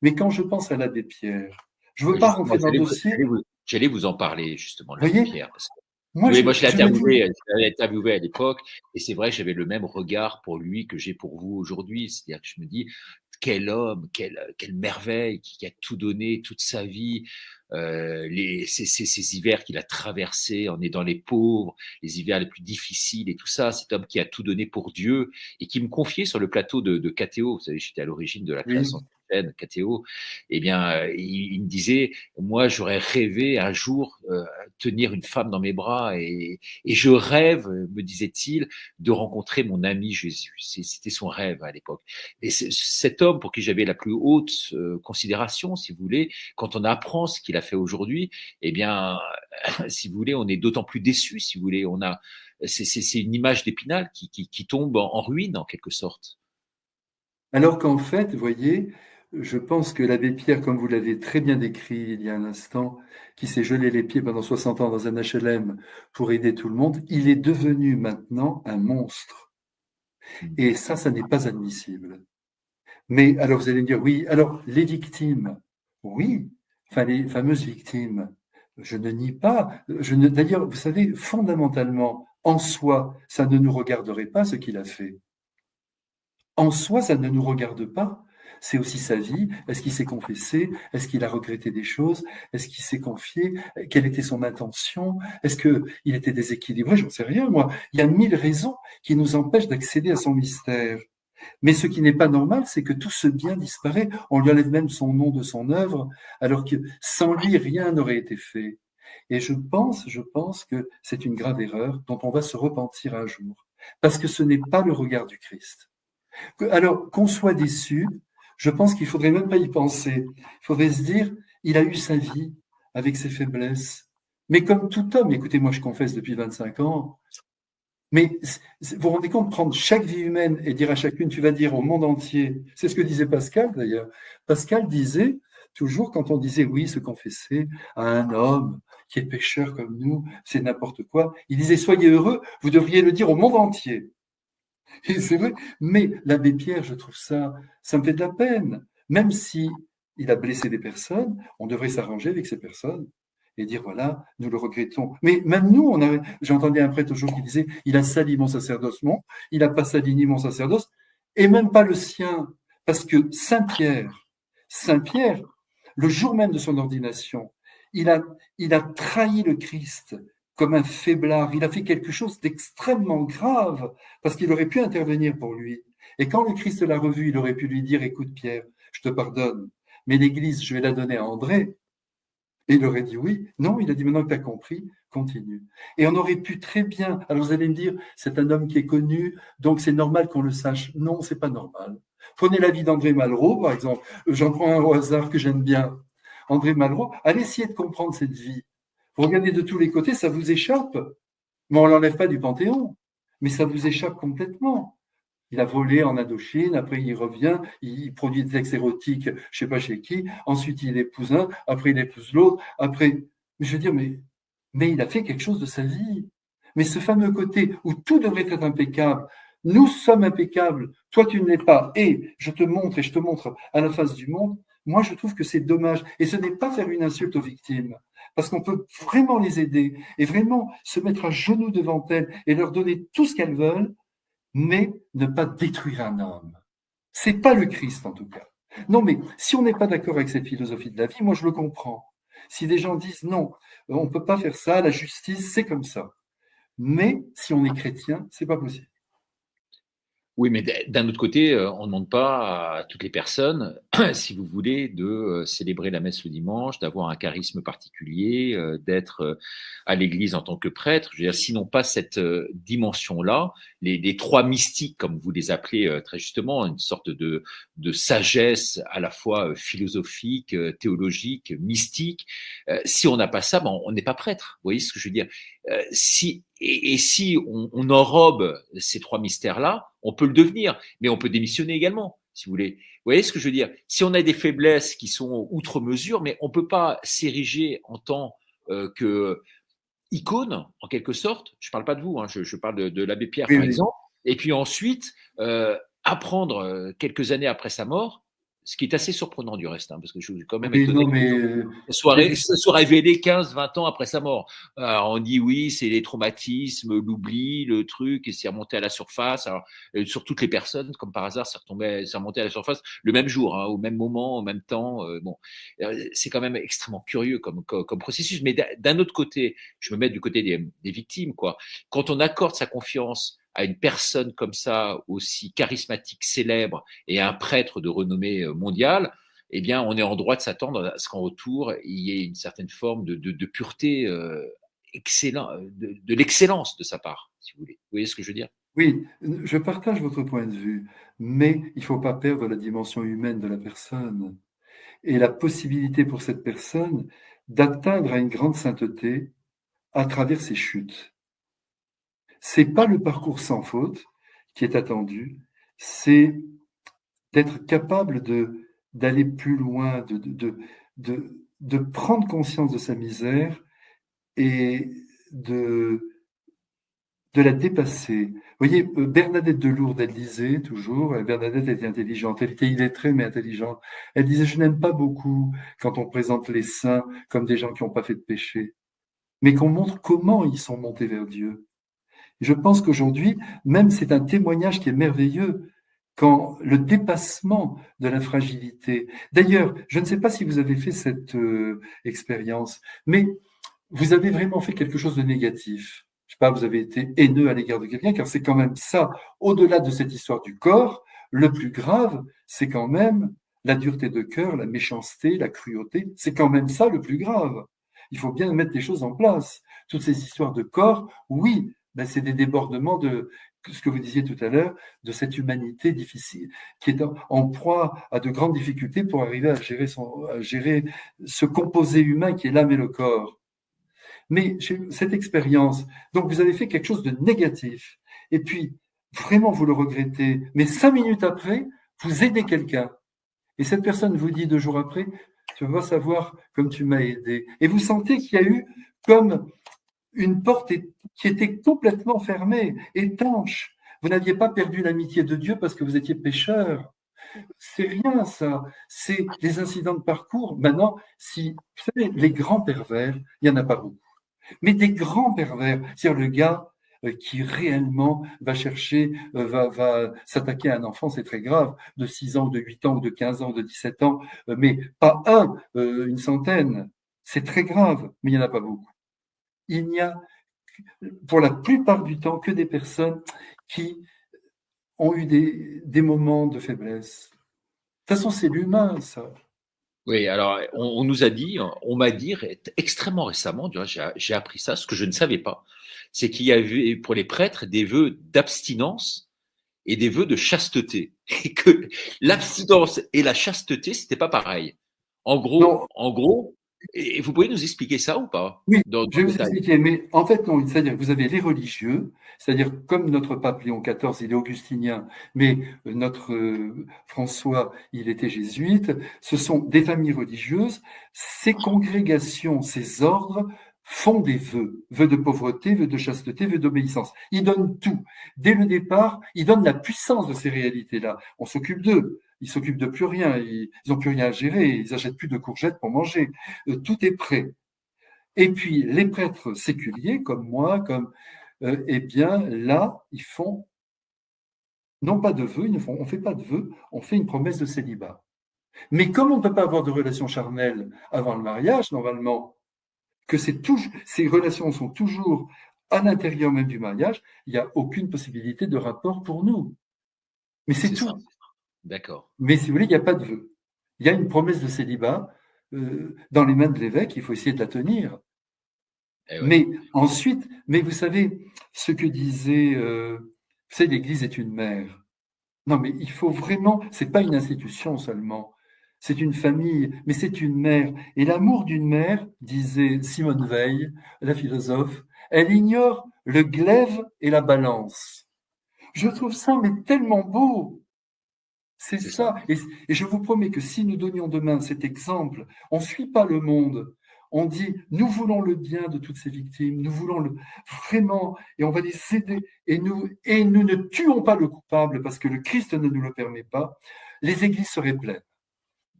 Mais quand je pense à l'abbé Pierre, je ne veux pas rentrer dans le dossier. J'allais vous en parler justement de Vous l'abbé voyez, Pierre. Parce que, moi, oui, moi je me dis, je l'ai interviewé à l'époque, et c'est vrai que j'avais le même regard pour lui que j'ai pour vous aujourd'hui. C'est-à-dire que je me dis, quel homme, quelle merveille, qui a tout donné, toute sa vie, ces hivers qu'il a traversés en aidant les pauvres, les hivers les plus difficiles et tout ça. Cet homme qui a tout donné pour Dieu et qui me confiait sur le plateau de KTO. Vous savez, j'étais à l'origine de la oui, création de cette chaîne, KTO. Eh bien, il me disait, moi, j'aurais rêvé un jour tenir une femme dans mes bras et je rêve, me disait-il, de rencontrer mon ami Jésus. C'était son rêve à l'époque. Et cet homme pour qui j'avais la plus haute considération, si vous voulez, quand on apprend ce qu'il a fait aujourd'hui, eh bien, si vous voulez, on est d'autant plus déçu, si vous voulez. C'est une image d'Épinal qui tombe en ruine en quelque sorte. alors qu'en fait, vous voyez, je pense que l'abbé Pierre, comme vous l'avez très bien décrit il y a un instant, qui s'est gelé les pieds pendant 60 ans dans un HLM pour aider tout le monde, il est devenu maintenant un monstre. Et ça n'est pas admissible. Mais alors vous allez me dire, oui, alors les victimes, oui, enfin les fameuses victimes, je ne nie pas. D'ailleurs, vous savez, fondamentalement, en soi, ça ne nous regarderait pas ce qu'il a fait. En soi, ça ne nous regarde pas. C'est aussi sa vie. Est-ce qu'il s'est confessé? Est-ce qu'il a regretté des choses? Est-ce qu'il s'est confié? Quelle était son intention? Est-ce qu'il était déséquilibré? J'en sais rien, moi. Il y a 1000 raisons qui nous empêchent d'accéder à son mystère. Mais ce qui n'est pas normal, c'est que tout ce bien disparaît. On lui enlève même son nom de son œuvre, alors que sans lui, rien n'aurait été fait. Et je pense que c'est une grave erreur dont on va se repentir un jour. Parce que ce n'est pas le regard du Christ. Alors, qu'on soit déçu, je pense qu'il faudrait même pas y penser. Il faudrait se dire, il a eu sa vie avec ses faiblesses. Mais comme tout homme, écoutez, moi je confesse depuis 25 ans, mais vous vous rendez compte, prendre chaque vie humaine et dire à chacune, tu vas dire au monde entier, c'est ce que disait Pascal d'ailleurs. Pascal disait, toujours quand on disait oui, se confesser à un homme qui est pécheur comme nous, c'est n'importe quoi, il disait, soyez heureux, vous devriez le dire au monde entier. Et c'est vrai, mais l'abbé Pierre, je trouve ça me fait de la peine. Même si il a blessé des personnes, on devrait s'arranger avec ces personnes et dire voilà, nous le regrettons. Mais même nous, j'entendais un prêtre aujourd'hui qui disait il a sali mon sacerdoce, non, il n'a pas sali ni mon sacerdoce, et même pas le sien, parce que Saint Pierre, le jour même de son ordination, il a trahi le Christ comme un faiblard. Il a fait quelque chose d'extrêmement grave parce qu'il aurait pu intervenir pour lui. Et quand le Christ l'a revu, il aurait pu lui dire, écoute Pierre, je te pardonne, mais l'Église, je vais la donner à André. Et il aurait dit oui. Non, il a dit maintenant que tu as compris, continue. Et on aurait pu très bien. Alors vous allez me dire, c'est un homme qui est connu, donc c'est normal qu'on le sache. Non, c'est pas normal. Prenez la vie d'André Malraux, par exemple. J'en prends un au hasard que j'aime bien. André Malraux, allez essayer de comprendre cette vie. Vous regardez de tous les côtés, ça vous échappe. Mais on ne l'enlève pas du Panthéon. Mais ça vous échappe complètement. Il a volé en Indochine, après il revient, il produit des textes érotiques, je ne sais pas chez qui, ensuite il épouse un, après il épouse l'autre, après. Mais je veux dire, mais il a fait quelque chose de sa vie. Mais ce fameux côté où tout devrait être impeccable, nous sommes impeccables, toi tu ne l'es pas, et je te montre et je te montre à la face du monde, moi je trouve que c'est dommage. Et ce n'est pas faire une insulte aux victimes, parce qu'on peut vraiment les aider et vraiment se mettre à genoux devant elles et leur donner tout ce qu'elles veulent, mais ne pas détruire un homme. C'est pas le Christ, en tout cas. Non, mais si on n'est pas d'accord avec cette philosophie de la vie, moi je le comprends. Si des gens disent non, on ne peut pas faire ça, la justice, c'est comme ça. Mais si on est chrétien, c'est pas possible. Oui, mais d'un autre côté, on ne demande pas à toutes les personnes, si vous voulez, de célébrer la messe le dimanche, d'avoir un charisme particulier, d'être à l'église en tant que prêtre. Je veux dire, sinon pas cette dimension-là, les trois mystiques, comme vous les appelez très justement, une sorte de sagesse à la fois philosophique, théologique, mystique. Si on n'a pas ça, ben, on n'est pas prêtre. Vous voyez ce que je veux dire? Si on enrobe ces trois mystères-là, on peut le devenir, mais on peut démissionner également, si vous voulez. Vous voyez ce que je veux dire? Si on a des faiblesses qui sont outre mesure, mais on ne peut pas s'ériger en tant que icône, en quelque sorte. Je ne parle pas de vous, hein, je parle de l'abbé Pierre, Oui, par oui. exemple. Et puis ensuite, apprendre quelques années après sa mort, Ce qui est assez surprenant du reste, hein, parce que je suis quand même Mais étonné non, que mais ça soit révélé 15-20 ans après sa mort. On dit oui, c'est les traumatismes, l'oubli, le truc, et c'est remonté à la surface. Alors, sur toutes les personnes, comme par hasard, c'est remonté à la surface le même jour, hein, au même moment, au même temps. Bon, c'est quand même extrêmement curieux comme processus. Mais d'un autre côté, je me mets du côté des victimes, quoi. Quand on accorde sa confiance à une personne comme ça, aussi charismatique, célèbre, et un prêtre de renommée mondiale, eh bien, on est en droit de s'attendre à ce qu'en retour, il y ait une certaine forme de pureté de l'excellence de sa part, si vous voulez. Vous voyez ce que je veux dire? oui, je partage votre point de vue, mais il ne faut pas perdre la dimension humaine de la personne et la possibilité pour cette personne d'atteindre à une grande sainteté à travers ses chutes. C'est pas le parcours sans faute qui est attendu, c'est d'être capable d'aller plus loin, de prendre conscience de sa misère et de, de la dépasser. Vous voyez, Bernadette de Lourdes, elle disait toujours, Bernadette était intelligente, elle était illettrée mais intelligente, elle disait, je n'aime pas beaucoup quand on présente les saints comme des gens qui n'ont pas fait de péché, mais qu'on montre comment ils sont montés vers Dieu. Et je pense qu'aujourd'hui, même c'est un témoignage qui est merveilleux, quand le dépassement de la fragilité. D'ailleurs, je ne sais pas si vous avez fait cette expérience, mais vous avez vraiment fait quelque chose de négatif. Je sais pas, vous avez été haineux à l'égard de quelqu'un, car c'est quand même ça, au-delà de cette histoire du corps, le plus grave, c'est quand même la dureté de cœur, la méchanceté, la cruauté, c'est quand même ça le plus grave. Il faut bien mettre les choses en place. Toutes ces histoires de corps, oui, ben c'est des débordements de ce que vous disiez tout à l'heure, de cette humanité difficile, qui est en proie à de grandes difficultés pour arriver à gérer ce composé humain qui est l'âme et le corps. Mais cette expérience, donc vous avez fait quelque chose de négatif, et puis vraiment vous le regrettez, mais 5 minutes après, vous aidez quelqu'un, et cette personne vous dit 2 jours après, tu vas savoir comme tu m'as aidé, et vous sentez qu'il y a eu comme une porte qui était complètement fermée, étanche. Vous n'aviez pas perdu l'amitié de Dieu parce que vous étiez pécheur. C'est rien, ça. C'est les incidents de parcours. Maintenant, si, vous savez, les grands pervers, il n'y en a pas beaucoup. Mais des grands pervers, c'est-à-dire le gars qui réellement va chercher, va s'attaquer à un enfant, c'est très grave, de 6 ans, de 8 ans, ou de 15 ans, ou de 17 ans, mais pas un, une centaine. C'est très grave, mais il n'y en a pas beaucoup. Il n'y a, pour la plupart du temps, que des personnes qui ont eu des moments de faiblesse. De toute façon, c'est l'humain, ça. Oui, alors on nous a dit, on m'a dit extrêmement récemment, j'ai appris ça, ce que je ne savais pas, c'est qu'il y avait pour les prêtres des vœux d'abstinence et des vœux de chasteté, et que l'abstinence et la chasteté, c'était pas pareil. Non, En gros, et vous pouvez nous expliquer ça ou pas oui, dans je vais le vous détail? expliquer, mais en fait, non, c'est-à-dire que vous avez les religieux, c'est-à-dire comme notre pape Léon XIV, il est augustinien, mais notre François, il était jésuite, ce sont des familles religieuses, ces congrégations, ces ordres font des vœux, vœux de pauvreté, vœux de chasteté, vœux d'obéissance. Ils donnent tout. Dès le départ, ils donnent la puissance de ces réalités-là. On s'occupe d'eux. Ils s'occupent de plus rien. Ils n'ont plus rien à gérer. Ils n'achètent plus de courgettes pour manger. Tout est prêt. Et puis, les prêtres séculiers, comme moi, eh bien, là, ils font non pas de vœux, on fait pas de vœux, on fait une promesse de célibat. Mais comme on ne peut pas avoir de relation charnelle avant le mariage, normalement, que ces relations sont toujours à l'intérieur même du mariage, il n'y a aucune possibilité de rapport pour nous. Mais c'est C'est ça, tout. d'accord. Mais si vous voulez, il n'y a pas de vœu. Il y a une promesse de célibat dans les mains de l'évêque, il faut essayer de la tenir. Eh ouais. Mais ensuite, mais vous savez, ce que disait, vous savez, l'Église est une mère. Non, mais il faut vraiment, c'est pas une institution seulement, c'est une famille, mais c'est une mère. Et l'amour d'une mère, disait Simone Veil, la philosophe, elle ignore le glaive et la balance. Je trouve ça mais tellement beau. C'est C'est ça. ça. Et je vous promets que si nous donnions demain cet exemple, on ne suit pas le monde. On dit, nous voulons le bien de toutes ces victimes, nous voulons le vraiment, et on va les aider. Et nous ne tuons pas le coupable parce que le Christ ne nous le permet pas. Les églises seraient pleines.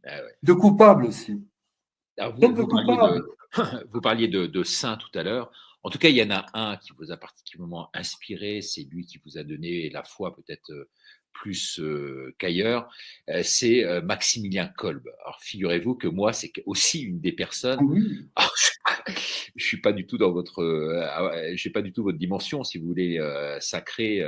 Ah ouais. De coupables aussi. Alors, Plein de coupables. vous parliez de saints tout à l'heure. En tout cas, il y en a un qui vous a particulièrement inspiré. C'est lui qui vous a donné la foi peut-être plus qu'ailleurs. C'est Maximilien Kolb. Alors, figurez-vous que moi, c'est aussi une des Ah personnes. oui, Alors, je suis pas du tout dans votre, j'ai pas du tout votre dimension, si vous voulez, sacrée.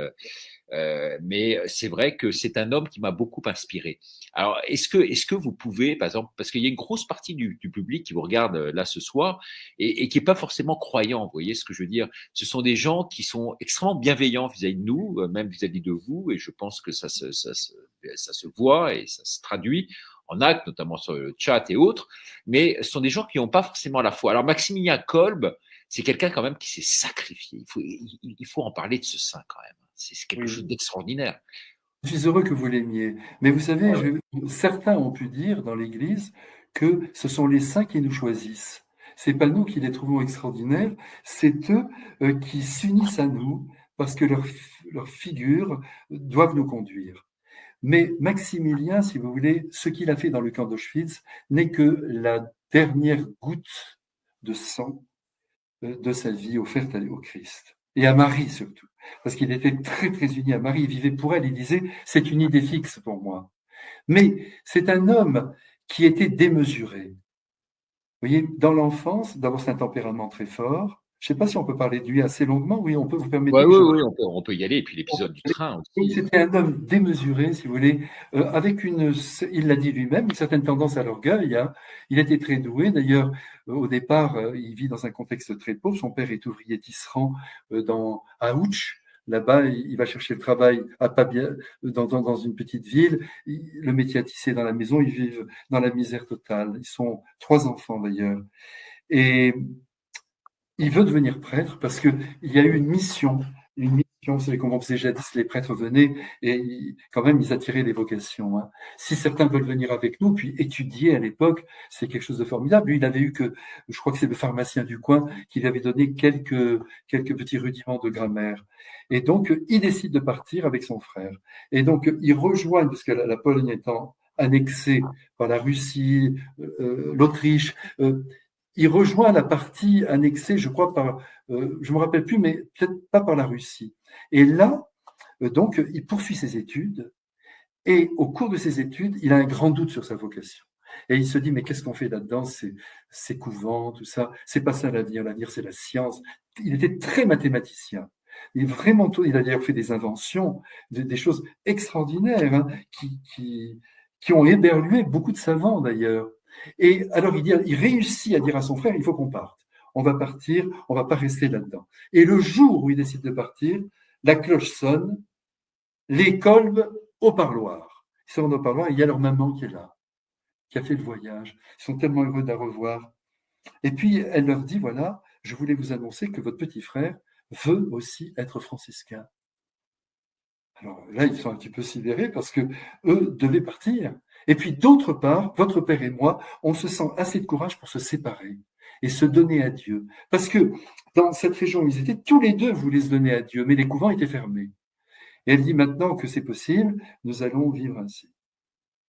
Mais c'est vrai que c'est un homme qui m'a beaucoup inspiré. Alors, est-ce que vous pouvez, par exemple, parce qu'il y a une grosse partie du public qui vous regarde là ce soir et qui est pas forcément croyant, vous voyez ce que je veux dire? Ce sont des gens qui sont extrêmement bienveillants vis-à-vis de nous, même vis-à-vis de vous, et je pense que ça se voit et ça se traduit en actes, notamment sur le chat et autres, mais ce sont des gens qui n'ont pas forcément la foi. Alors, Maximilien Kolb, c'est quelqu'un quand même qui s'est sacrifié. Il faut en parler de ce saint quand même. C'est quelque chose oui. d'extraordinaire. Je suis heureux que vous l'aimiez. Mais vous savez, Ouais, ouais. certains ont pu dire dans l'Église que ce sont les saints qui nous choisissent. C'est pas nous qui les trouvons extraordinaires, c'est eux qui s'unissent à nous parce que leurs figures doivent nous conduire. Mais Maximilien, si vous voulez, ce qu'il a fait dans le camp d'Auschwitz n'est que la dernière goutte de sang de sa vie offerte au Christ. Et à Marie surtout. Parce qu'il était très très uni à Marie. Il vivait pour elle. Il disait, c'est une idée fixe pour moi. Mais c'est un homme qui était démesuré. Vous voyez, dans l'enfance, d'abord c'est un tempérament très fort. Je ne sais pas si on peut parler de lui assez longuement. Oui, on peut, vous Ouais, permettez que ouais, je... ouais, on peut y aller. Et puis l'épisode du train Oui, aussi. c'était un homme démesuré, si vous voulez, avec il l'a dit lui-même, une certaine tendance à l'orgueil. Hein. Il était très doué. D'ailleurs, au départ, il vit dans un contexte très pauvre. Son père est ouvrier tisserand à Ouch. Là-bas, il va chercher le travail à Pabia, dans une petite ville. Le métier à tisser dans la maison, ils vivent dans la misère totale. Ils sont 3 enfants d'ailleurs. Et il veut devenir prêtre parce qu'il y a eu une mission. Une mission, vous savez comment on faisait jadis, les prêtres venaient et quand même ils attiraient les vocations. Hein. Si certains veulent venir avec nous, puis étudier à l'époque, c'est quelque chose de formidable. Lui, il avait eu que, je crois que c'est le pharmacien du coin qui lui avait donné quelques petits rudiments de grammaire. Et donc, il décide de partir avec son frère. Et donc, ils rejoignent, parce que la Pologne étant annexée par la Russie, l'Autriche, il rejoint la partie annexée, je crois, je me rappelle plus, mais peut-être pas par la Russie. Et là, donc, il poursuit ses études, et au cours de ses études, il a un grand doute sur sa vocation. Et il se dit, mais qu'est-ce qu'on fait là-dedans, ces couvents, tout ça, c'est pas ça l'avenir c'est la science. Il était très mathématicien. Il a d'ailleurs fait des inventions, des choses extraordinaires, hein, qui ont éberlué beaucoup de savants d'ailleurs. Et alors il réussit à dire à son frère, il faut qu'on parte. On va partir, on va pas rester là-dedans. Et le jour où il décide de partir, la cloche sonne, les Kolb au parloir. Ils sont au parloir et il y a leur maman qui est là, qui a fait le voyage. Ils sont tellement heureux de la revoir. Et puis elle leur dit, voilà, je voulais vous annoncer que votre petit frère veut aussi être franciscain. Alors là, ils sont un petit peu sidérés parce que eux devaient partir. Et puis d'autre part, votre père et moi, on se sent assez de courage pour se séparer et se donner à Dieu. Parce que dans cette région où ils étaient, tous les deux voulaient se donner à Dieu, mais les couvents étaient fermés. Et elle dit maintenant que c'est possible, nous allons vivre ainsi.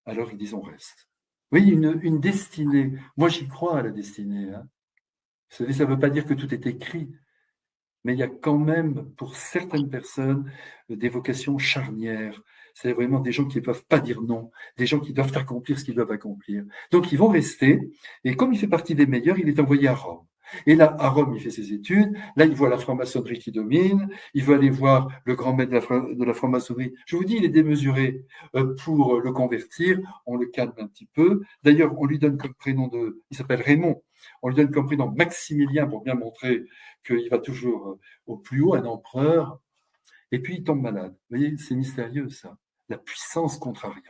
Alors ils disent on reste. Oui, une destinée. Moi, j'y crois à la destinée. Hein. Vous savez, ça ne veut pas dire que tout est écrit. Mais il y a quand même, pour certaines personnes, des vocations charnières. C'est vraiment des gens qui ne peuvent pas dire non, des gens qui doivent accomplir ce qu'ils doivent accomplir. Donc, ils vont rester. Et comme il fait partie des meilleurs, il est envoyé à Rome. Et là, à Rome, il fait ses études. Là, il voit la franc-maçonnerie qui domine. Il veut aller voir le grand maître de la franc-maçonnerie. Je vous dis, il est démesuré pour le convertir. On le calme un petit peu. D'ailleurs, on lui donne comme prénom il s'appelle Raymond. On lui donne comme prénom Maximilien pour bien montrer qu'il va toujours au plus haut, un empereur. Et puis, il tombe malade. Vous voyez, c'est mystérieux, ça. La puissance contrariante.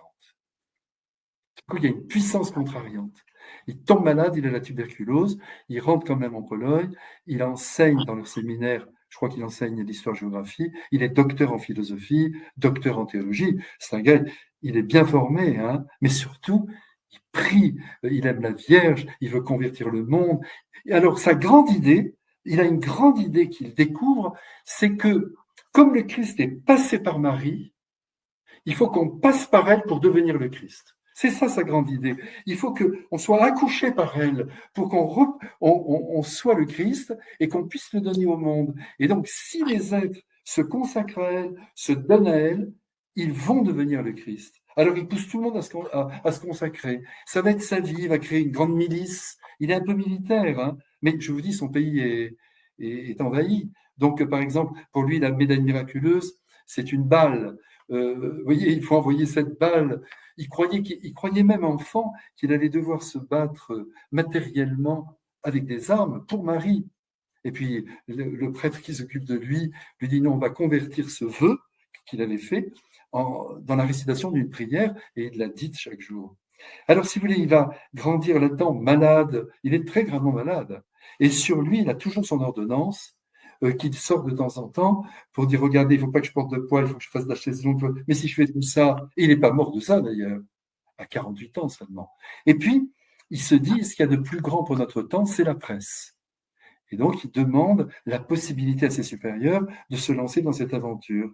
Du coup, il y a une puissance contrariante. Il tombe malade, il a la tuberculose, il rentre quand même en Pologne, il enseigne dans leur séminaire, je crois qu'il enseigne l'histoire-géographie, il est docteur en philosophie, docteur en théologie. C'est un gars, il est bien formé, hein, mais surtout, il prie, il aime la Vierge, il veut convertir le monde. Et alors, sa grande idée, il a une grande idée qu'il découvre, c'est que comme le Christ est passé par Marie, il faut qu'on passe par elle pour devenir le Christ. C'est ça sa grande idée. Il faut qu'on soit accouché par elle pour on soit le Christ et qu'on puisse le donner au monde. Et donc, si les êtres se consacrent à elle, se donnent à elle, ils vont devenir le Christ. Alors, il pousse tout le monde à se consacrer. Ça va être sa vie, il va créer une grande milice. Il est un peu militaire, hein, mais je vous dis, son pays est envahi. Donc, par exemple, pour lui, la médaille miraculeuse, c'est une balle. Vous voyez, il faut envoyer cette balle. Il croyait même enfant qu'il allait devoir se battre matériellement avec des armes pour Marie. Et puis le prêtre qui s'occupe de lui dit non, on va convertir ce vœu qu'il avait fait dans la récitation d'une prière et il l'a dite chaque jour. Alors si vous voulez, il va grandir là-dedans malade, il est très gravement malade. Et sur lui, il a toujours son ordonnance qu'il sort de temps en temps pour dire regardez, il ne faut pas que je porte de poids, il faut que je fasse de la chaise longue, mais si je fais tout ça, et il n'est pas mort de ça d'ailleurs, à 48 ans seulement. Et puis, il se dit ce qu'il y a de plus grand pour notre temps, c'est la presse. Et donc, il demande la possibilité à ses supérieurs de se lancer dans cette aventure.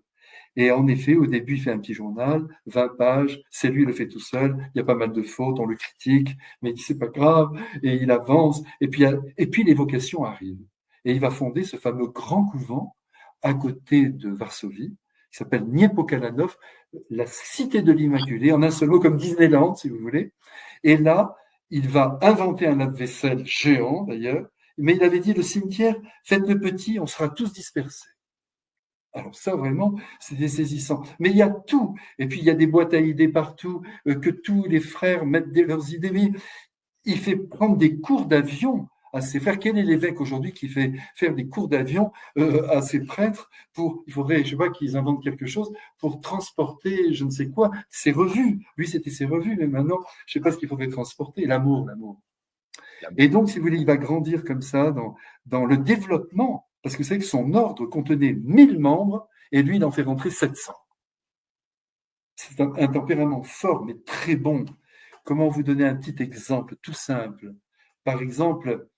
Et en effet, au début, il fait un petit journal, 20 pages, c'est lui, il le fait tout seul, il y a pas mal de fautes, on le critique, mais il dit c'est pas grave, et il avance, et puis les vocations arrivent. Et il va fonder ce fameux grand couvent à côté de Varsovie, qui s'appelle Niepokalanów, la cité de l'Immaculée, en un seul mot, comme Disneyland, si vous voulez. Et là, il va inventer un lave-vaisselle géant, d'ailleurs, mais il avait dit, le cimetière, faites-le petit, on sera tous dispersés. Alors ça, vraiment, c'était saisissant. Mais il y a tout. Et puis, il y a des boîtes à idées partout, que tous les frères mettent leurs idées. Mais il fait prendre des cours d'avion à ses frères. Quel est l'évêque aujourd'hui qui fait faire des cours d'avion à ses prêtres il faudrait, je sais pas, qu'ils inventent quelque chose pour transporter, je ne sais quoi, ses revues. Lui, c'était ses revues, mais maintenant, je sais pas ce qu'il faudrait transporter. L'amour. Et donc, si vous voulez, il va grandir comme ça dans le développement, parce que c'est que son ordre contenait 1000 membres, et lui, il en fait rentrer 700. C'est un tempérament fort, mais très bon. Comment vous donner un petit exemple tout simple? Par exemple,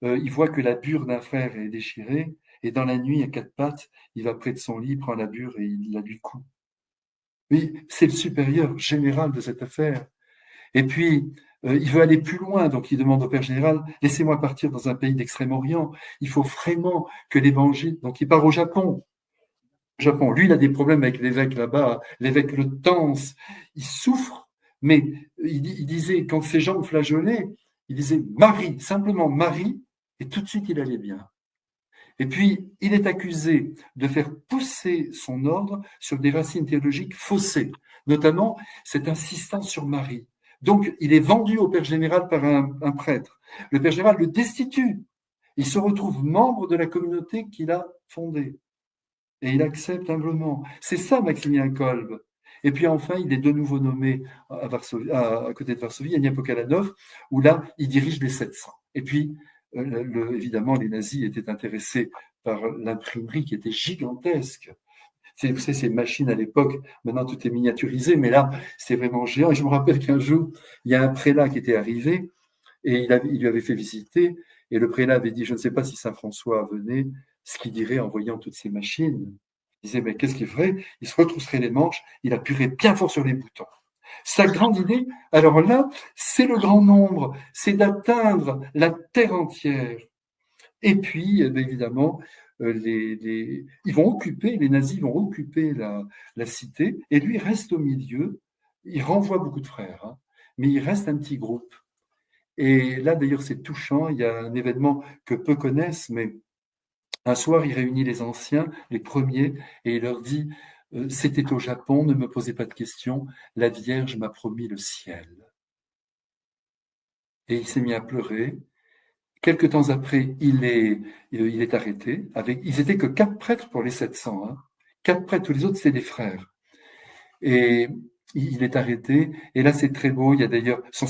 il voit que la bure d'un frère est déchirée, et dans la nuit, à quatre pattes, il va près de son lit, prend la bure et il la lui coud. Oui, c'est le supérieur général de cette affaire. Et puis, il veut aller plus loin, donc il demande au Père général, laissez-moi partir dans un pays d'Extrême-Orient. Il faut vraiment que l'évangile... Donc il part au Japon. Lui, il a des problèmes avec l'évêque là-bas, l'évêque le tense, il souffre, mais il disait, quand ses jambes flageolaient, il disait Marie, simplement Marie, et tout de suite il allait bien. Et puis, il est accusé de faire pousser son ordre sur des racines théologiques faussées, notamment cette insistance sur Marie. Donc, il est vendu au Père général par un prêtre. Le Père général le destitue. Il se retrouve membre de la communauté qu'il a fondée. Et il accepte humblement. C'est ça, Maximilien Kolbe. Et puis enfin, il est de nouveau nommé à côté de Varsovie, à Niepokalanów, où là, il dirige les 700. Et puis, évidemment, les nazis étaient intéressés par l'imprimerie qui était gigantesque. Vous savez, ces machines à l'époque, maintenant tout est miniaturisé, mais là, c'est vraiment géant. Et je me rappelle qu'un jour, il y a un prélat qui était arrivé et il lui avait fait visiter. Et le prélat avait dit, je ne sais pas si Saint François venait, ce qu'il dirait en voyant toutes ces machines. Il disait, mais qu'est-ce qu'il ferait? Il se retrousserait les manches, il appuierait bien fort sur les boutons. Sa grande idée, alors là, c'est le grand nombre, c'est d'atteindre la terre entière. Et puis, évidemment, les nazis vont occuper la cité, et lui reste au milieu. Il renvoie beaucoup de frères, hein, mais il reste un petit groupe. Et là, d'ailleurs, c'est touchant. Il y a un événement que peu connaissent, mais un soir, il réunit les anciens, les premiers, et il leur dit « C'était au Japon, ne me posez pas de questions, la Vierge m'a promis le ciel. » Et il s'est mis à pleurer. Quelque temps après, il est arrêté. Ils étaient que 4 prêtres pour les 700. Hein. 4 prêtres, tous les autres, c'est des frères. Et il est arrêté. Et là, c'est très beau. Il y a d'ailleurs son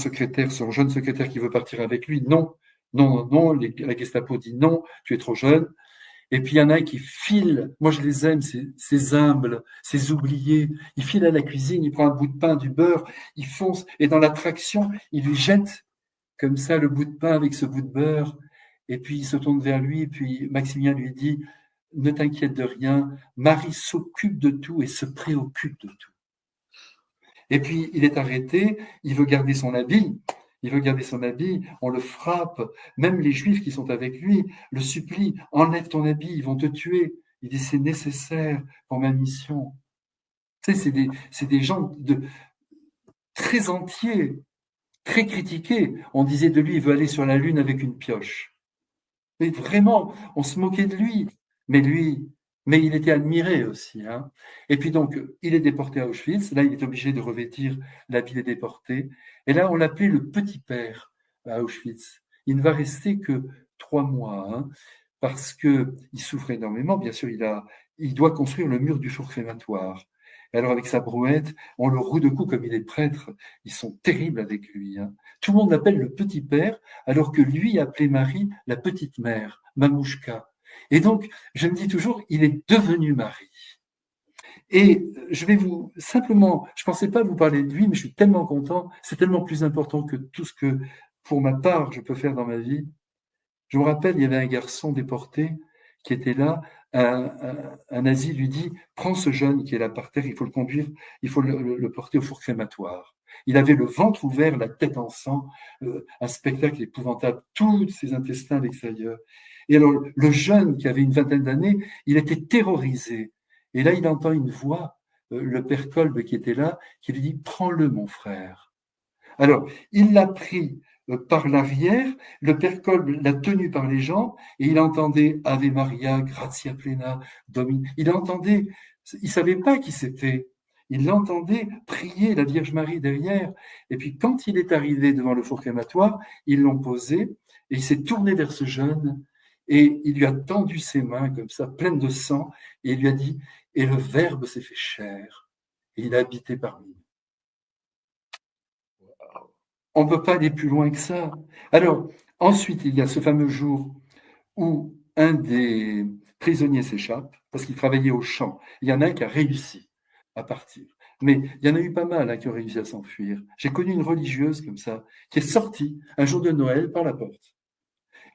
jeune secrétaire qui veut partir avec lui. Non, la Gestapo dit non, tu es trop jeune. Et puis il y en a un qui file, moi je les aime, ces humbles, ces oubliés, il file à la cuisine, il prend un bout de pain, du beurre, il fonce, et dans l'attraction, il lui jette comme ça le bout de pain avec ce bout de beurre, et puis il se tourne vers lui, et puis Maximilien lui dit, ne t'inquiète de rien, Marie s'occupe de tout et se préoccupe de tout. Et puis, il est arrêté, il veut garder son habit. Il veut garder son habit, on le frappe. Même les Juifs qui sont avec lui le supplient. Enlève ton habit, ils vont te tuer. Il dit, c'est nécessaire pour ma mission. Tu sais, c'est des gens très entiers, très critiqués. On disait de lui, il veut aller sur la Lune avec une pioche. Mais vraiment, on se moquait de lui. Mais lui, mais il était admiré aussi. Hein. Et puis donc, il est déporté à Auschwitz. Là, il est obligé de revêtir l'habit des déportés. Et là, on l'appelait le petit père à Auschwitz. Il ne va rester que 3 mois, hein, parce que il souffre énormément. Bien sûr, il doit construire le mur du four crématoire. Et alors, avec sa brouette, on le roue de coups comme il est prêtre. Ils sont terribles avec lui. Hein. Tout le monde l'appelle le petit père, alors que lui appelait Marie la petite mère, Mamouchka. Et donc, je me dis toujours, il est devenu Marie. Et je vais simplement, je pensais pas vous parler de lui, mais je suis tellement content, c'est tellement plus important que tout ce que, pour ma part, je peux faire dans ma vie. Je me rappelle, il y avait un garçon déporté qui était là, un nazi lui dit, prends ce jeune qui est là par terre, il faut le conduire, il faut le porter au four crématoire. Il avait le ventre ouvert, la tête en sang, un spectacle épouvantable, tous ses intestins à l'extérieur. Et alors, le jeune qui avait une vingtaine d'années, il était terrorisé. Et là, il entend une voix, le père Kolb qui était là, qui lui dit, prends-le, mon frère. Alors, il l'a pris par l'arrière, le père Kolb l'a tenu par les jambes, et il entendait Ave Maria, gratia plena, Domine. Il entendait, il savait pas qui c'était. Il l'entendait prier la Vierge Marie derrière. Et puis, quand il est arrivé devant le four crématoire, ils l'ont posé, et il s'est tourné vers ce jeune, et il lui a tendu ses mains comme ça, pleines de sang, et il lui a dit, et le Verbe s'est fait chair, et il a habité parmi nous. On ne peut pas aller plus loin que ça. Alors, ensuite, il y a ce fameux jour où un des prisonniers s'échappe, parce qu'il travaillait au champ. Il y en a un qui a réussi à partir. Mais il y en a eu pas mal hein, qui ont réussi à s'enfuir. J'ai connu une religieuse comme ça, qui est sortie un jour de Noël par la porte.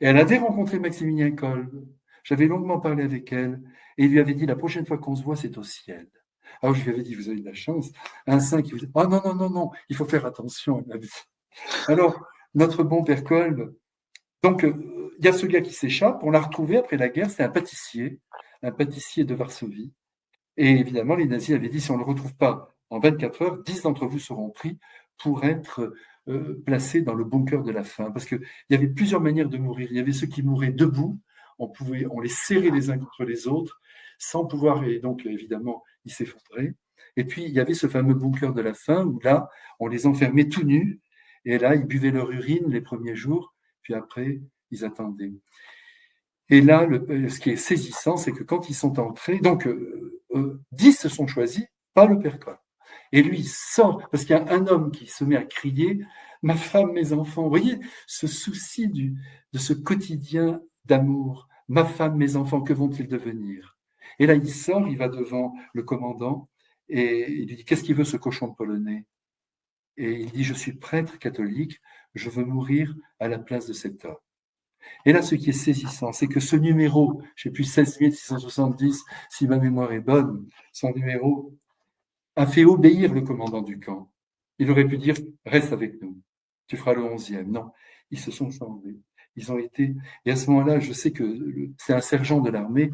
Et elle avait rencontré Maximilien Kolb. J'avais longuement parlé avec elle, et il lui avait dit, la prochaine fois qu'on se voit, c'est au ciel. Alors je lui avais dit, vous avez de la chance. Un saint qui vous dit, oh non, non, non, non, il faut faire attention. Elle m'avait dit. Alors, notre bon père Kolb, donc il y a ce gars qui s'échappe, on l'a retrouvé après la guerre, c'est un pâtissier de Varsovie. Et évidemment, les nazis avaient dit, si on ne le retrouve pas en 24 heures, 10 d'entre vous seront pris pour être placés dans le bunker de la faim. Parce qu'il y avait plusieurs manières de mourir. Il y avait ceux qui mouraient debout, on les serrait les uns contre les autres, sans pouvoir, et donc évidemment, ils s'effondraient. Et puis, il y avait ce fameux bunker de la faim, où là, on les enfermait tout nus, et là, ils buvaient leur urine les premiers jours, puis après, ils attendaient. Et là, ce qui est saisissant, c'est que quand ils sont entrés, donc 10 se sont choisis, pas le père Kolb. Et lui, il sort, parce qu'il y a un homme qui se met à crier, ma femme, mes enfants. Vous voyez, ce souci de ce quotidien d'amour, ma femme, mes enfants, que vont-ils devenir? Et là, il sort, il va devant le commandant, et il lui dit, qu'est-ce qu'il veut ce cochon polonais? Et il dit, je suis prêtre catholique, je veux mourir à la place de cet homme. Et là, ce qui est saisissant, c'est que ce numéro, je ne sais plus, 16 670, si ma mémoire est bonne, son numéro a fait obéir le commandant du camp. Il aurait pu dire, reste avec nous, tu feras le 11e. Non, ils se sont changés. Ils ont été, et à ce moment-là, je sais que c'est un sergent de l'armée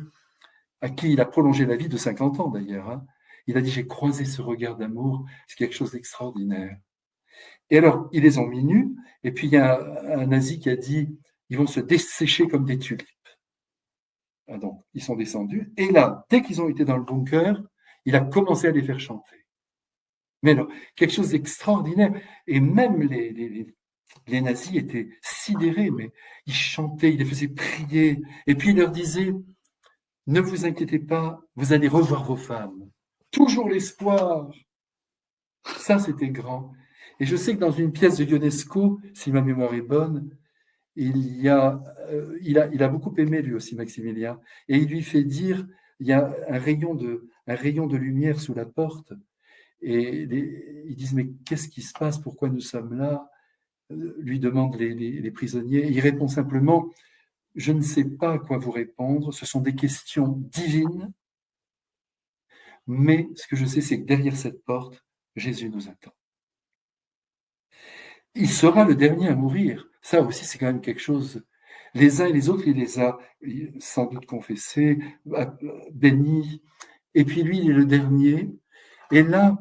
à qui il a prolongé la vie de 50 ans d'ailleurs. Hein. Il a dit, j'ai croisé ce regard d'amour, c'est quelque chose d'extraordinaire. Et alors, ils les ont mis nus, et puis il y a un nazi qui a dit, ils vont se dessécher comme des tulipes. Ah, donc, ils sont descendus, et là, dès qu'ils ont été dans le bunker, il a commencé à les faire chanter. Mais alors, quelque chose d'extraordinaire, et même les nazis étaient sidérés, mais ils chantaient, ils les faisaient prier, et puis il leur disait, ne vous inquiétez pas, vous allez revoir vos femmes. Toujours l'espoir. Ça, c'était grand. Et je sais que dans une pièce de Ionesco, si ma mémoire est bonne, il a beaucoup aimé lui aussi, Maximilien, et il lui fait dire, il y a un rayon de lumière sous la porte, et ils disent, mais qu'est-ce qui se passe, pourquoi nous sommes là, lui demandent les prisonniers, et il répond simplement, je ne sais pas à quoi vous répondre, ce sont des questions divines, mais ce que je sais, c'est que derrière cette porte, Jésus nous attend. Il sera le dernier à mourir. Ça aussi, c'est quand même quelque chose. Les uns et les autres, il les a sans doute confessés, bénis. Et puis lui, il est le dernier. Et là,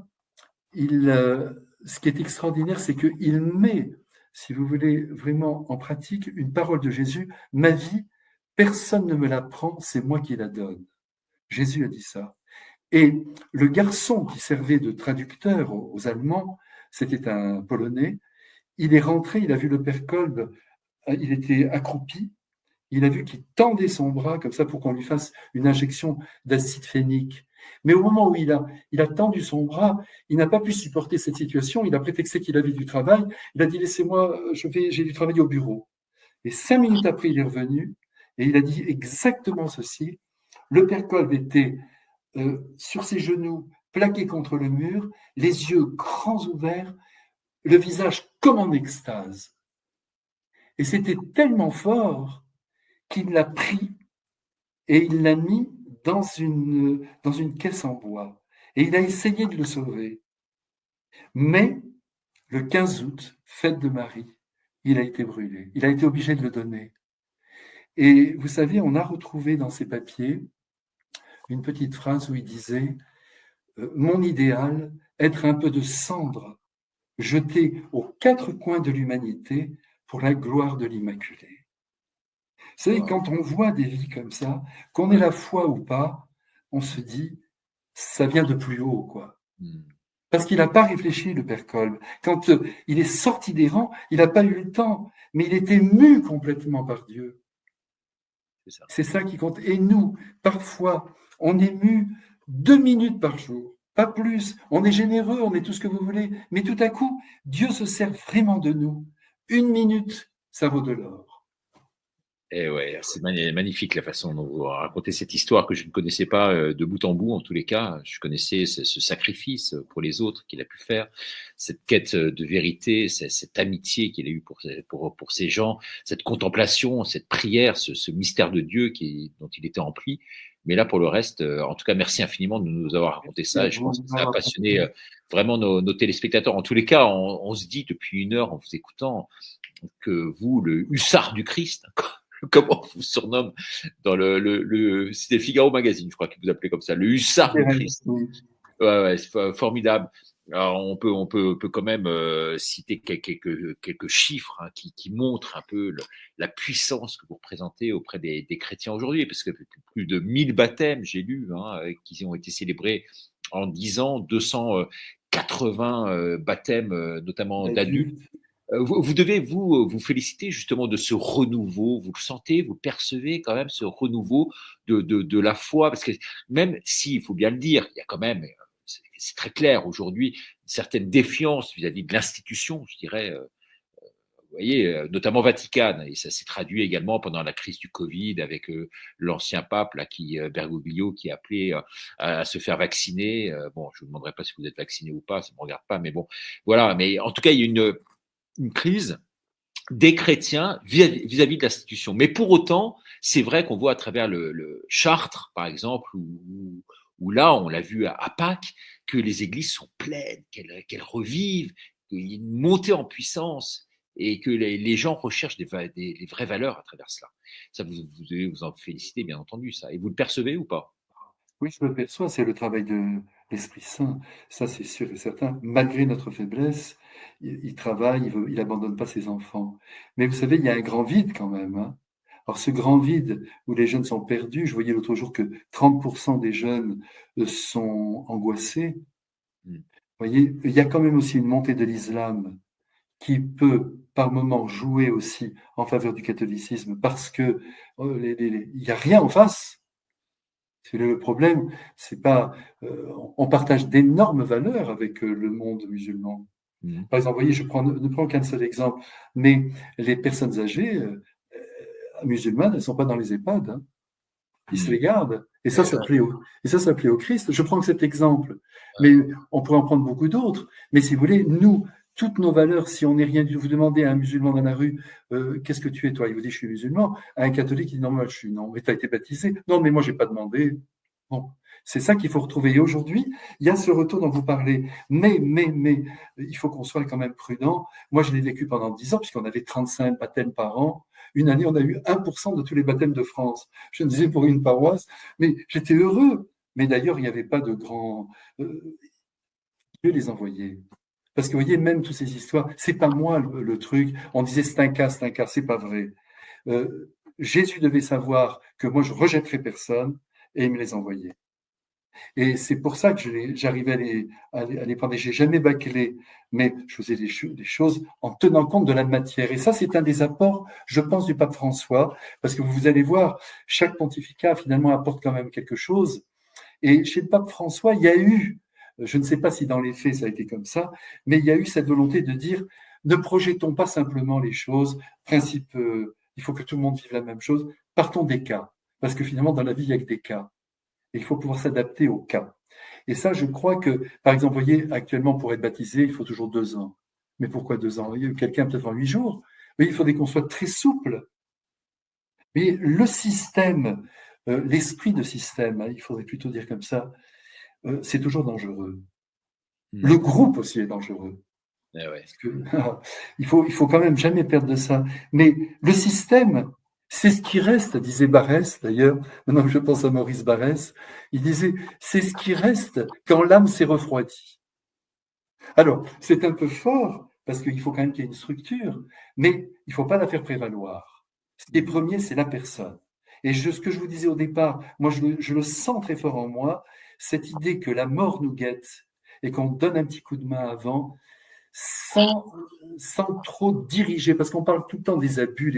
ce qui est extraordinaire, c'est qu'il met, si vous voulez, vraiment en pratique une parole de Jésus. Ma vie, personne ne me la prend, c'est moi qui la donne. Jésus a dit ça. Et le garçon qui servait de traducteur aux Allemands, c'était un Polonais. Il est rentré, il a vu le père Kolb, il était accroupi, il a vu qu'il tendait son bras comme ça pour qu'on lui fasse une injection d'acide phénique. Mais au moment où il a tendu son bras, il n'a pas pu supporter cette situation, il a prétexté qu'il avait du travail, il a dit « Laissez-moi, j'ai du travail au bureau ». Et 5 minutes après, il est revenu et il a dit exactement ceci. Le père Kolb était sur ses genoux, plaqué contre le mur, les yeux grands ouverts, le visage comme en extase. Et c'était tellement fort qu'il l'a pris et il l'a mis dans une caisse en bois. Et il a essayé de le sauver. Mais le 15 août, fête de Marie, il a été brûlé. Il a été obligé de le donner. Et vous savez, on a retrouvé dans ses papiers une petite phrase où il disait « Mon idéal, être un peu de cendre jeté aux 4 coins de l'humanité pour la gloire de l'Immaculée. » Vous savez, quand on voit des vies comme ça, qu'on ait la foi ou pas, on se dit, ça vient de plus haut, quoi. Parce qu'il n'a pas réfléchi, le père Kolb. Quand il est sorti des rangs, il n'a pas eu le temps, mais il était mu complètement par Dieu. C'est ça qui compte. Et nous, parfois, on est mu 2 minutes par jour. Pas plus. On est généreux, on est tout ce que vous voulez. Mais tout à coup, Dieu se sert vraiment de nous. 1 minute, ça vaut de l'or. Et ouais, c'est magnifique la façon dont vous racontez cette histoire que je ne connaissais pas de bout en bout, en tous les cas. Je connaissais ce sacrifice pour les autres qu'il a pu faire, cette quête de vérité, cette amitié qu'il a eue pour ces gens, cette contemplation, cette prière, ce mystère de Dieu dont il était empli. Mais là, pour le reste, en tout cas, merci infiniment de nous avoir raconté ça. Et je pense que ça a passionné vraiment nos téléspectateurs. En tous les cas, on se dit depuis 1 heure en vous écoutant que vous, le hussard du Christ, comment on vous surnomme dans c'était Figaro Magazine, je crois que vous appelez comme ça, le hussard du Christ. Ouais, c'est formidable. Alors, on peut quand même citer quelques chiffres qui montrent un peu la puissance que vous représentez auprès des chrétiens aujourd'hui, parce que plus de 1000 baptêmes, j'ai lu, qui ont été célébrés en 10 ans, 280 baptêmes, notamment d'adultes. Vous devez vous féliciter justement de ce renouveau. Vous le sentez, vous percevez quand même ce renouveau de la foi, parce que même si, il faut bien le dire, il y a quand même, c'est très clair aujourd'hui, une certaine défiance vis-à-vis de l'institution, je dirais, vous voyez, notamment Vatican, et ça s'est traduit également pendant la crise du Covid avec l'ancien pape là, Bergoglio, qui appelait à se faire vacciner. Bon, je ne vous demanderai pas si vous êtes vacciné ou pas, ça ne me regarde pas, mais bon, voilà. Mais en tout cas, il y a une crise des chrétiens vis-à-vis de l'institution. Mais pour autant, c'est vrai qu'on voit à travers le Chartres, par exemple, où là, on l'a vu à Pâques, que les églises sont pleines, qu'elles revivent, qu'il y a une montée en puissance et que les gens recherchent des vraies valeurs à travers cela. Ça, vous devez vous en féliciter, bien entendu, ça. Et vous le percevez ou pas? Oui, je le perçois, c'est le travail de l'Esprit Saint. Ça, c'est sûr et certain. Malgré notre faiblesse, il travaille, il n'abandonne pas ses enfants. Mais vous savez, il y a un grand vide quand même. Alors, ce grand vide où les jeunes sont perdus, je voyais l'autre jour que 30% des jeunes sont angoissés. Vous voyez, il y a quand même aussi une montée de l'islam qui peut, par moments, jouer aussi en faveur du catholicisme parce que il n'y a rien en face. C'est le problème, c'est pas. On partage d'énormes valeurs avec le monde musulman. Par exemple, vous voyez, ne prends qu'un seul exemple, mais les personnes âgées musulmanes, elles ne sont pas dans les EHPAD. Ils se les gardent. Et ça plaît au Christ. Je prends que cet exemple. Mais on pourrait en prendre beaucoup d'autres. Mais si vous voulez, nous, toutes nos valeurs, si on n'est rien du tout, vous demandez à un musulman dans la rue, qu'est-ce que tu es, toi? Il vous dit, je suis musulman. À un catholique, il dit, non, moi, je suis, non, mais tu as été baptisé. Non, mais moi, je n'ai pas demandé. Bon, c'est ça qu'il faut retrouver. Et aujourd'hui, il y a ce retour dont vous parlez. Mais, il faut qu'on soit quand même prudent. Moi, je l'ai vécu pendant 10 ans, puisqu'on avait 35 baptêmes par an. Une année, on a eu 1% de tous les baptêmes de France. Je me disais pour une paroisse, mais j'étais heureux. Mais d'ailleurs, il n'y avait pas de grands... Dieu les envoyait. Parce que vous voyez, même toutes ces histoires, c'est pas moi le truc. On disait c'est un cas, c'est pas vrai. Jésus devait savoir que moi, je rejetterais personne et il me les envoyait. Et c'est pour ça que j'arrivais à les prendre. Et j'ai jamais bâclé, mais je faisais des choses en tenant compte de la matière. Et ça, c'est un des apports, je pense, du pape François, parce que vous allez voir, chaque pontificat, finalement, apporte quand même quelque chose. Et chez le pape François, il y a eu, je ne sais pas si dans les faits ça a été comme ça, mais il y a eu cette volonté de dire, ne projetons pas simplement les choses, principe, il faut que tout le monde vive la même chose, partons des cas. Parce que finalement, dans la vie, il n'y a que des cas. Et il faut pouvoir s'adapter au cas. Et ça, je crois que, par exemple, vous voyez, actuellement, pour être baptisé, il faut toujours 2 ans. Mais pourquoi 2 ans? Quelqu'un peut-être en 8 jours. Mais il faudrait qu'on soit très souple. Mais le système, l'esprit de système, il faudrait plutôt dire comme ça, c'est toujours dangereux. Le groupe aussi est dangereux. Ouais. Parce que, il faut quand même jamais perdre de ça. Mais le système, c'est ce qui reste, disait Barès d'ailleurs, maintenant que je pense à Maurice Barès, il disait, c'est ce qui reste quand l'âme s'est refroidie. Alors, c'est un peu fort, parce qu'il faut quand même qu'il y ait une structure, mais il ne faut pas la faire prévaloir. Ce qui est premier, c'est la personne. Et ce que je vous disais au départ, moi je le sens très fort en moi, cette idée que la mort nous guette et qu'on donne un petit coup de main avant, sans trop diriger, parce qu'on parle tout le temps des abus,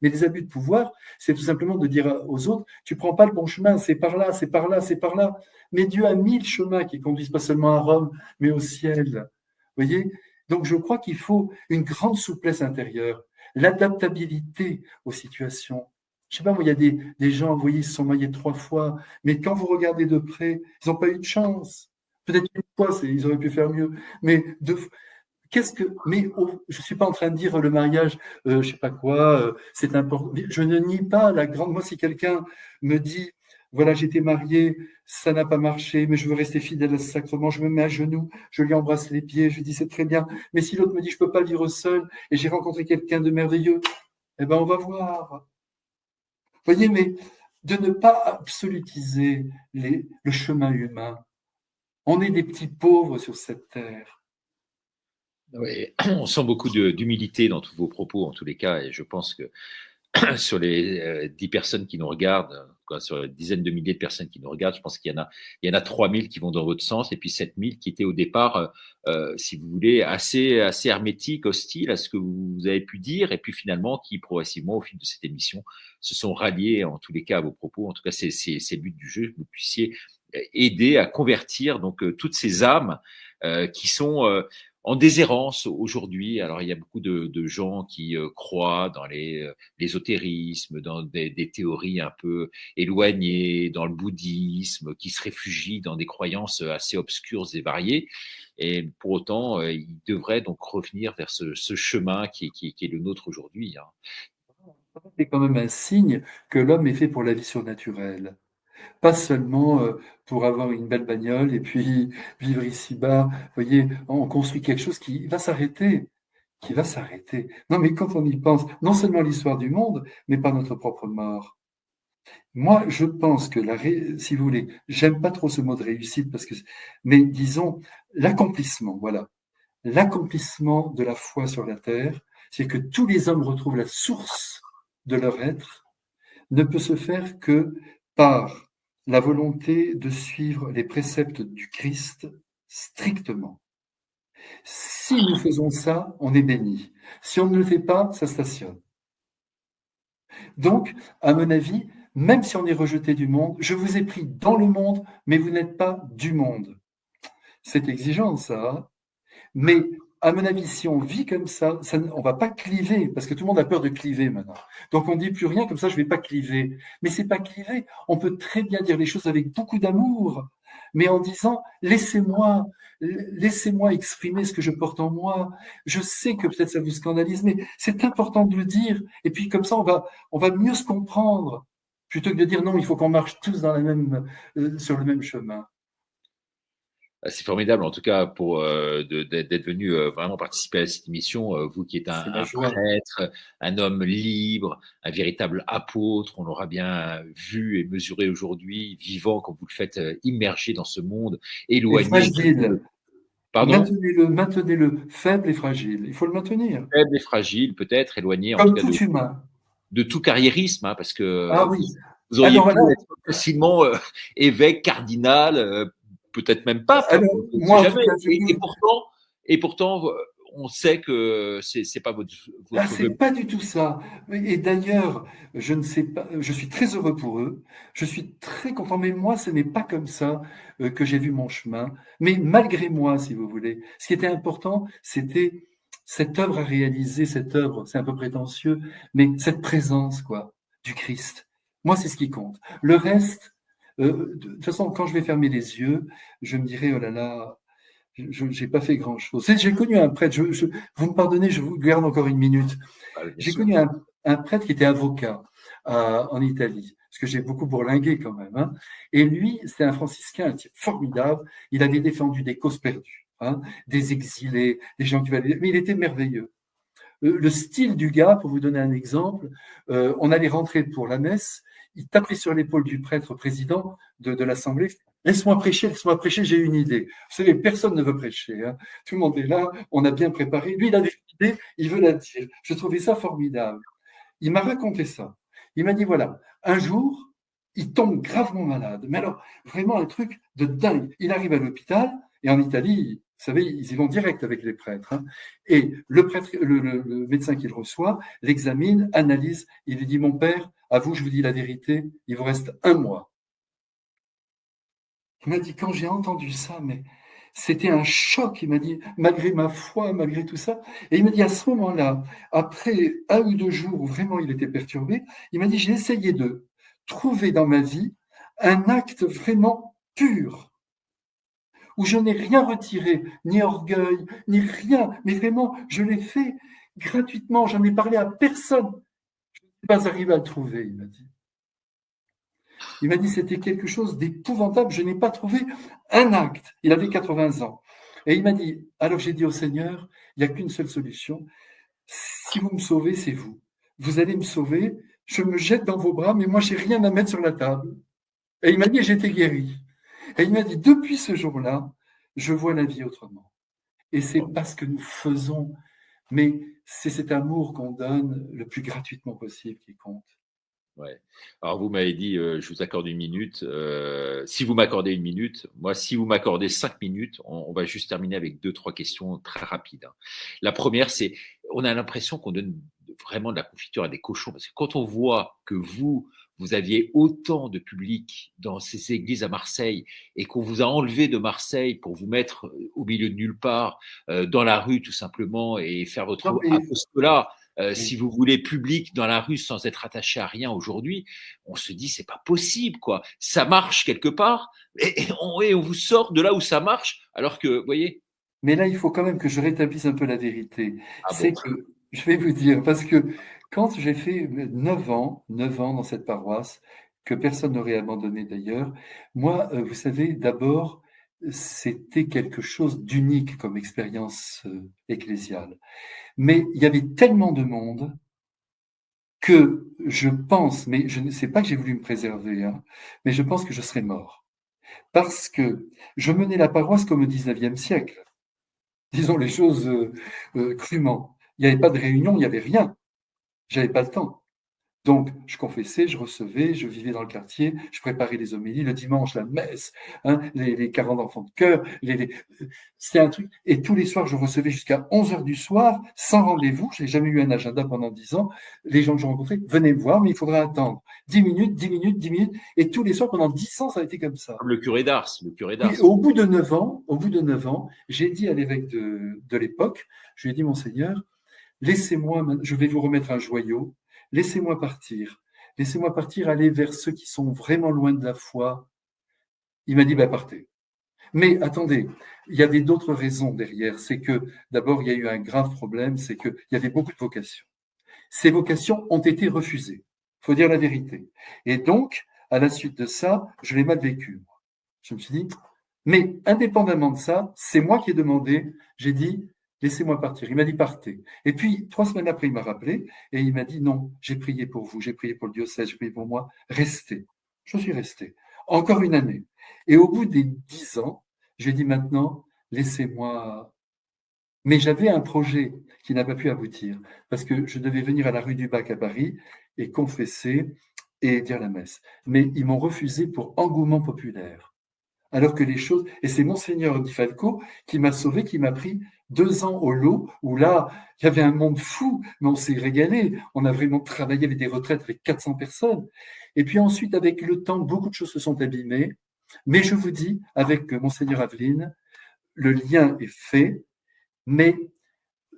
mais les abus de pouvoir, c'est tout simplement de dire aux autres, tu prends pas le bon chemin, c'est par là, c'est par là, c'est par là. Mais Dieu a 1000 chemins qui conduisent pas seulement à Rome, mais au ciel. Vous voyez? Donc je crois qu'il faut une grande souplesse intérieure, l'adaptabilité aux situations. Je sais pas, moi, il y a des gens, vous voyez, ils se sont mariés 3 fois, mais quand vous regardez de près, ils n'ont pas eu de chance. Peut-être une fois, ils auraient pu faire mieux, mais je suis pas en train de dire le mariage, je sais pas quoi, c'est important. Je ne nie pas la grande. Moi, si quelqu'un me dit, voilà, j'étais marié, ça n'a pas marché, mais je veux rester fidèle à ce sacrement, je me mets à genoux, je lui embrasse les pieds, je dis c'est très bien. Mais si l'autre me dit je peux pas vivre seul et j'ai rencontré quelqu'un de merveilleux, eh ben on va voir. Vous voyez, mais de ne pas absolutiser le chemin humain. On est des petits pauvres sur cette terre. Oui, on sent beaucoup d'humilité dans tous vos propos, en tous les cas, et je pense que sur les 10 personnes qui nous regardent, sur les dizaines de milliers de personnes qui nous regardent, je pense qu'il y en a 3000 qui vont dans votre sens, et puis 7000 qui étaient au départ, si vous voulez, assez hermétiques, hostiles à ce que vous avez pu dire, et puis finalement, qui progressivement, au fil de cette émission, se sont ralliés, en tous les cas, à vos propos. En tout cas, c'est le but du jeu, que vous puissiez aider à convertir donc toutes ces âmes qui sont en déshérence aujourd'hui. Alors, il y a beaucoup de gens qui croient dans l'ésotérisme, dans des théories un peu éloignées, dans le bouddhisme, qui se réfugient dans des croyances assez obscures et variées. Et pour autant, ils devraient donc revenir vers ce chemin qui est le nôtre aujourd'hui. C'est quand même un signe que l'homme est fait pour la vie surnaturelle. Pas seulement pour avoir une belle bagnole et puis vivre ici-bas. Vous voyez, on construit quelque chose qui va s'arrêter. Non, mais quand on y pense, non seulement l'histoire du monde, mais par notre propre mort. Moi, je pense que si vous voulez, j'aime pas trop ce mot de réussite mais disons l'accomplissement, voilà. L'accomplissement de la foi sur la terre, c'est que tous les hommes retrouvent la source de leur être, ne peut se faire que par la volonté de suivre les préceptes du Christ strictement. Si nous faisons ça, on est béni. Si on ne le fait pas, ça stationne. Donc, à mon avis, même si on est rejeté du monde, je vous ai pris dans le monde, mais vous n'êtes pas du monde. C'est exigeant, ça. Hein. Mais à mon avis, si on vit comme ça, on va pas cliver, parce que tout le monde a peur de cliver maintenant. Donc on dit plus rien, comme ça je vais pas cliver. Mais c'est pas cliver. On peut très bien dire les choses avec beaucoup d'amour, mais en disant laissez-moi exprimer ce que je porte en moi. Je sais que peut-être ça vous scandalise, mais c'est important de le dire. Et puis comme ça on va mieux se comprendre. plutôt que de dire non, il faut qu'on marche tous sur le même chemin. C'est formidable, en tout cas, d'être venu vraiment participer à cette émission. Vous qui êtes C'est ma un joie. prêtre, un homme libre, un véritable apôtre, on l'aura bien vu et mesuré aujourd'hui, vivant comme vous le faites, immergé dans ce monde, Et éloigné fragile. pardon? Maintenez-le faible et fragile. Il faut le maintenir. Faible et fragile, peut-être, éloigné en tout Comme cas tout humain. de tout carriérisme, hein, parce que Ah oui. vous auriez Alors pu là, être facilement évêque, cardinal, peut-être même pape, hein, alors, on ne sait moi en tout jamais. cas, Et pourtant, on sait que c'est pas ah, votre c'est vœu. pas du tout ça. Et d'ailleurs, je ne sais pas, je suis très heureux pour eux. Je suis très content. Mais moi, ce n'est pas comme ça que j'ai vu mon chemin. Mais malgré moi, si vous voulez, ce qui était important, c'était cette œuvre à réaliser, cette œuvre, c'est un peu prétentieux, mais cette présence, quoi, du Christ. Moi, c'est ce qui compte. Le reste, de toute façon, quand je vais fermer les yeux, je me dirai, oh là là, je n'ai pas fait grand-chose. J'ai connu un prêtre, vous me pardonnez, je vous garde encore une minute. Ah, bien J'ai sûr. connu un prêtre qui était avocat en Italie, parce que j'ai beaucoup bourlingué quand même. Hein. Et lui, c'était un franciscain, un type formidable. Il avait défendu des causes perdues, hein, des exilés, des gens qui valaient. Mais il était merveilleux. Le style du gars, pour vous donner un exemple, on allait rentrer pour la messe, il tapait sur l'épaule du prêtre président de l'Assemblée. Laisse-moi prêcher, j'ai une idée. Vous savez, personne ne veut prêcher. Hein. Tout le monde est là, on a bien préparé. Lui, il avait une idée, il veut la dire. Je trouvais ça formidable. Il m'a raconté ça. Il m'a dit, voilà, un jour, il tombe gravement malade. Mais alors, vraiment un truc de dingue. Il arrive à l'hôpital, et en Italie, vous savez, ils y vont direct avec les prêtres. Hein. Et le médecin qu'il reçoit l'examine, analyse. Il lui dit, mon père, à vous, je vous dis la vérité, il vous reste 1 mois. Il m'a dit, quand j'ai entendu ça, mais c'était un choc. Il m'a dit, malgré ma foi, malgré tout ça. Et il m'a dit, à ce moment-là, après 1 ou 2 jours où vraiment il était perturbé, il m'a dit, j'ai essayé de trouver dans ma vie un acte vraiment pur, où je n'ai rien retiré, ni orgueil, ni rien, mais vraiment, je l'ai fait gratuitement, j'en ai parlé à personne. Je ne suis pas arrivé à le trouver, il m'a dit. Il m'a dit c'était quelque chose d'épouvantable, je n'ai pas trouvé un acte. Il avait 80 ans. Et il m'a dit, alors j'ai dit au Seigneur, il n'y a qu'une seule solution. Si vous me sauvez, c'est vous. Vous allez me sauver, je me jette dans vos bras, mais moi, j'ai rien à mettre sur la table. Et il m'a dit, j'étais guéri. Et il m'a dit, depuis ce jour-là, je vois la vie autrement. Et c'est parce que nous faisons, mais c'est cet amour qu'on donne le plus gratuitement possible qui compte. Ouais. Alors vous m'avez dit, je vous accorde 1 minute. Si vous m'accordez 1 minute, moi, si vous m'accordez 5 minutes, on va juste terminer avec 2-3 questions très rapides. Hein. La première, c'est, on a l'impression qu'on donne vraiment de la confiture à des cochons, parce que quand on voit que vous aviez autant de public dans ces églises à Marseille et qu'on vous a enlevé de Marseille pour vous mettre au milieu de nulle part, dans la rue tout simplement, et faire votre Non, mais, apostolat. oui. Si vous voulez, public dans la rue sans être attaché à rien aujourd'hui, on se dit c'est pas possible quoi. Ça marche quelque part et on vous sort de là où ça marche alors que, vous voyez. Mais là, il faut quand même que je rétablisse un peu la vérité. Ah C'est bon. que, je vais vous dire, parce que quand j'ai fait 9 ans dans cette paroisse, que personne n'aurait abandonné d'ailleurs, moi, vous savez, d'abord, c'était quelque chose d'unique comme expérience ecclésiale. Mais il y avait tellement de monde que je pense, mais je ne sais pas que j'ai voulu me préserver, hein, mais je pense que je serais mort. Parce que je menais la paroisse comme au 19e siècle. Disons les choses crûment. Il n'y avait pas de réunion, il n'y avait rien. J'avais pas le temps. Donc, je confessais, je recevais, je vivais dans le quartier, je préparais les homélies, le dimanche, la messe, hein, les 40 enfants de chœur. C'était un truc. Et tous les soirs, je recevais jusqu'à 11h du soir, sans rendez-vous. Je n'ai jamais eu un agenda pendant 10 ans. Les gens que je rencontrais, venez me voir, mais il faudra attendre. 10 minutes, 10 minutes, 10 minutes. Et tous les soirs, pendant 10 ans, ça a été comme ça. Comme le curé d'Ars. Oui, au bout de 9 ans, j'ai dit à l'évêque de l'époque, je lui ai dit, Monseigneur, laissez-moi, je vais vous remettre un joyau, laissez-moi partir. Laissez-moi partir, aller vers ceux qui sont vraiment loin de la foi. Il m'a dit, bah, partez. Mais attendez, il y avait d'autres raisons derrière. C'est que, d'abord, il y a eu un grave problème, c'est qu'il y avait beaucoup de vocations. Ces vocations ont été refusées. Il faut dire la vérité. Et donc, à la suite de ça, je l'ai mal vécu. Je me suis dit, mais indépendamment de ça, c'est moi qui ai demandé, j'ai dit, laissez-moi partir. Il m'a dit, partez. Et puis, 3 semaines après, il m'a rappelé et il m'a dit, non, j'ai prié pour vous, j'ai prié pour le diocèse, j'ai prié pour moi, restez. Je suis resté. Encore une année. Et au bout des 10 ans, j'ai dit, maintenant, laissez-moi. Mais j'avais un projet qui n'a pas pu aboutir parce que je devais venir à la rue du Bac à Paris et confesser et dire la messe. Mais ils m'ont refusé pour engouement populaire. Alors que les choses, et c'est Monseigneur Di Falco qui m'a sauvé, qui m'a pris 2 ans au lot, où là, il y avait un monde fou, mais on s'est régalé. On a vraiment travaillé avec des retraites avec 400 personnes. Et puis ensuite, avec le temps, beaucoup de choses se sont abîmées. Mais je vous dis, avec Monseigneur Aveline, le lien est fait, mais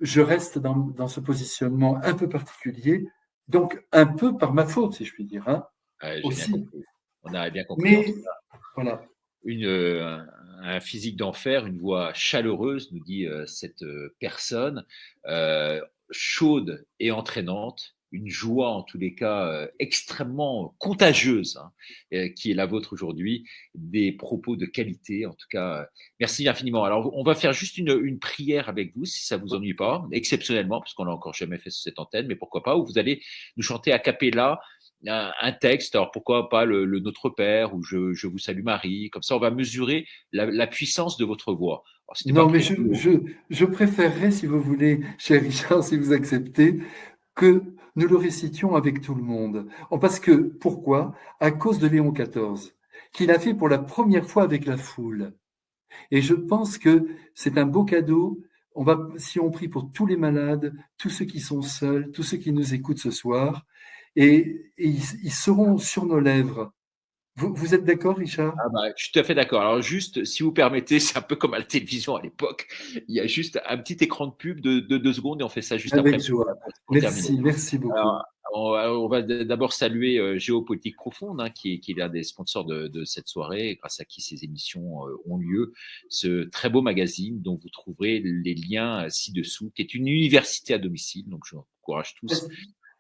je reste dans ce positionnement un peu particulier, donc un peu par ma faute, si je puis dire, hein, J'ai bien aussi. compris. On a bien compris. Mais voilà. Un physique d'enfer, une voix chaleureuse, nous dit cette personne, chaude et entraînante, une joie en tous les cas extrêmement contagieuse, qui est la vôtre aujourd'hui, des propos de qualité, en tout cas. Merci infiniment. Alors, on va faire juste une prière avec vous, si ça vous ennuie pas, exceptionnellement, parce qu'on l'a encore jamais fait sur cette antenne, mais pourquoi pas, où vous allez nous chanter a cappella un texte, alors pourquoi pas le Notre Père ou je vous salue Marie, comme ça on va mesurer la puissance de votre voix. Alors, Non, mais je préférerais, si vous voulez, cher Richard, si vous acceptez, que nous le récitions avec tout le monde. Parce que, pourquoi? À cause de Léon XIV, qu'il a fait pour la première fois avec la foule. Et je pense que c'est un beau cadeau. Si on prie pour tous les malades, tous ceux qui sont seuls, tous ceux qui nous écoutent ce soir, et ils seront sur nos lèvres. Vous êtes d'accord, Richard? Je suis tout à fait d'accord. Alors juste, si vous permettez, c'est un peu comme à la télévision à l'époque. Il y a juste un petit écran de pub de 2 secondes et on fait ça juste Avec après. joie. Pour terminer. Merci beaucoup. Alors, on va d'abord saluer Géopolitique Profonde, qui est l'un des sponsors de cette soirée, grâce à qui ces émissions ont lieu. Ce très beau magazine dont vous trouverez les liens ci-dessous, qui est une université à domicile. Donc, je vous encourage tous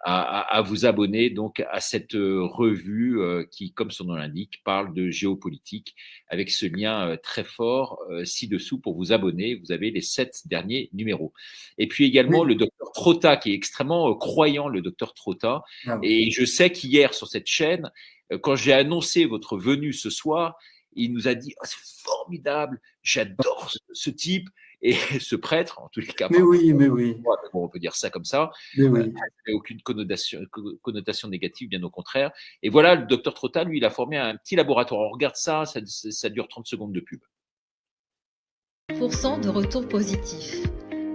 à vous abonner donc à cette revue qui, comme son nom l'indique, parle de géopolitique, avec ce lien très fort ci-dessous pour vous abonner. Vous avez les 7 derniers numéros. Et puis également le docteur Trotta, qui est extrêmement croyant, le docteur Trotta. Et je sais qu'hier sur cette chaîne, quand j'ai annoncé votre venue ce soir, il nous a dit « c'est formidable, j'adore ce type ». Et ce prêtre, en tous les cas, mais oui. Bon, on peut dire ça comme ça. Mais oui. Aucune connotation négative, bien au contraire. Et voilà, le docteur Trotta, lui, il a formé un petit laboratoire. On regarde ça dure 30 secondes de pub. % de retour positif.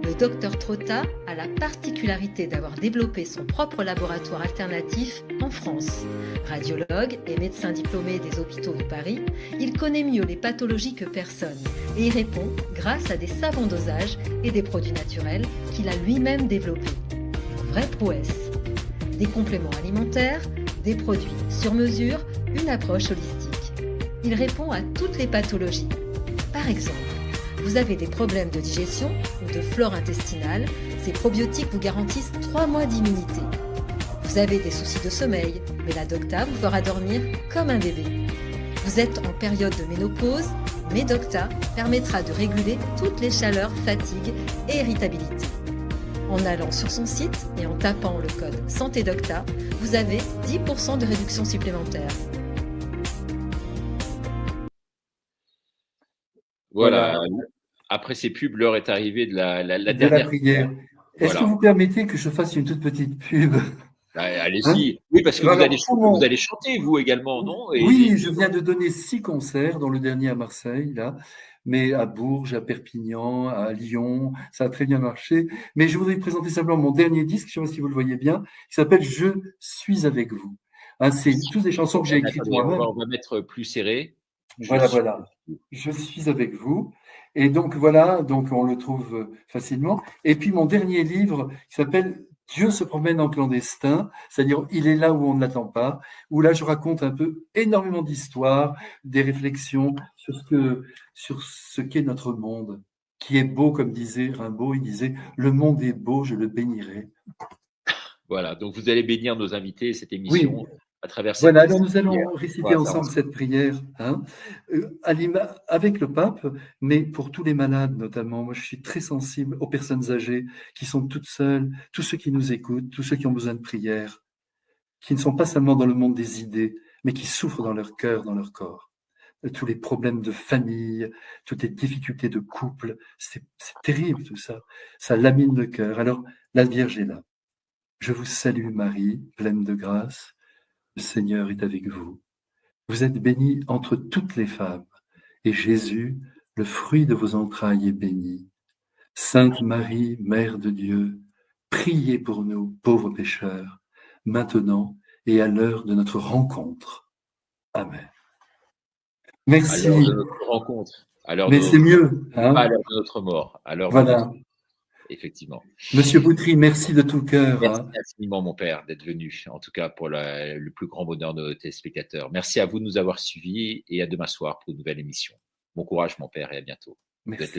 Le docteur Trotta a la particularité d'avoir développé son propre laboratoire alternatif en France. Radiologue et médecin diplômé des hôpitaux de Paris, il connaît mieux les pathologies que personne et y répond grâce à des savants dosages et des produits naturels qu'il a lui-même développés. Une vraie prouesse. Des compléments alimentaires, des produits sur mesure, une approche holistique. Il répond à toutes les pathologies. Par exemple, vous avez des problèmes de digestion ou de flore intestinale, ces probiotiques vous garantissent 3 mois d'immunité. Vous avez des soucis de sommeil, mais la Docta vous fera dormir comme un bébé. Vous êtes en période de ménopause, Medocta permettra de réguler toutes les chaleurs, fatigues et irritabilité. En allant sur son site et en tapant le code Santé Docta, vous avez 10% de réduction supplémentaire. Voilà. Après ces pubs, l'heure est arrivée de la dernière prière. Est-ce que vous permettez que je fasse une toute petite pub? Allez-y. Oui, parce que vous allez chanter, vous également, non? Oui, je viens de donner 6 concerts, dont le dernier à Marseille, là, mais à Bourges, à Perpignan, à Lyon, ça a très bien marché. Mais je voudrais vous présenter simplement mon dernier disque, je ne sais pas si vous le voyez bien, qui s'appelle « Je suis avec vous ». C'est toutes des chansons que j'ai écrites moi-même. On va mettre plus serré. Voilà. Je suis avec vous. Et donc, voilà, donc on le trouve facilement. Et puis, mon dernier livre qui s'appelle « Dieu se promène en clandestin », c'est-à-dire il est là où on ne l'attend pas, où là, je raconte un peu énormément d'histoires, des réflexions sur ce qu'est notre monde, qui est beau, comme disait Rimbaud, il disait « Le monde est beau, je le bénirai ». Voilà, donc vous allez bénir nos invités, cette Oui, émission, à travers cette voilà, alors nous prière. allons réciter Voilà, ça ensemble cette prière, hein, avec le pape, mais pour tous les malades notamment. Moi, je suis très sensible aux personnes âgées qui sont toutes seules, tous ceux qui nous écoutent, tous ceux qui ont besoin de prière, qui ne sont pas seulement dans le monde des idées, mais qui souffrent dans leur cœur, dans leur corps. Tous les problèmes de famille, toutes les difficultés de couple, c'est terrible tout ça. Ça lamine le cœur. Alors, la Vierge est là. Je vous salue Marie, pleine de grâce. Le Seigneur est avec vous. Vous êtes bénie entre toutes les femmes, et Jésus, le fruit de vos entrailles, est béni. Sainte Marie, Mère de Dieu, priez pour nous, pauvres pécheurs, maintenant et à l'heure de notre rencontre. Amen. Merci. À l'heure de notre rencontre. Mais c'est mieux. Hein, pas à l'heure de notre mort, à l'heure de voilà. notre... Effectivement. Monsieur Boutry, merci de tout cœur. Merci Hein. infiniment, mon père, d'être venu, en tout cas pour le plus grand bonheur de nos téléspectateurs. Merci à vous de nous avoir suivis et à demain soir pour une nouvelle émission. Bon courage, mon père, et à bientôt. Merci.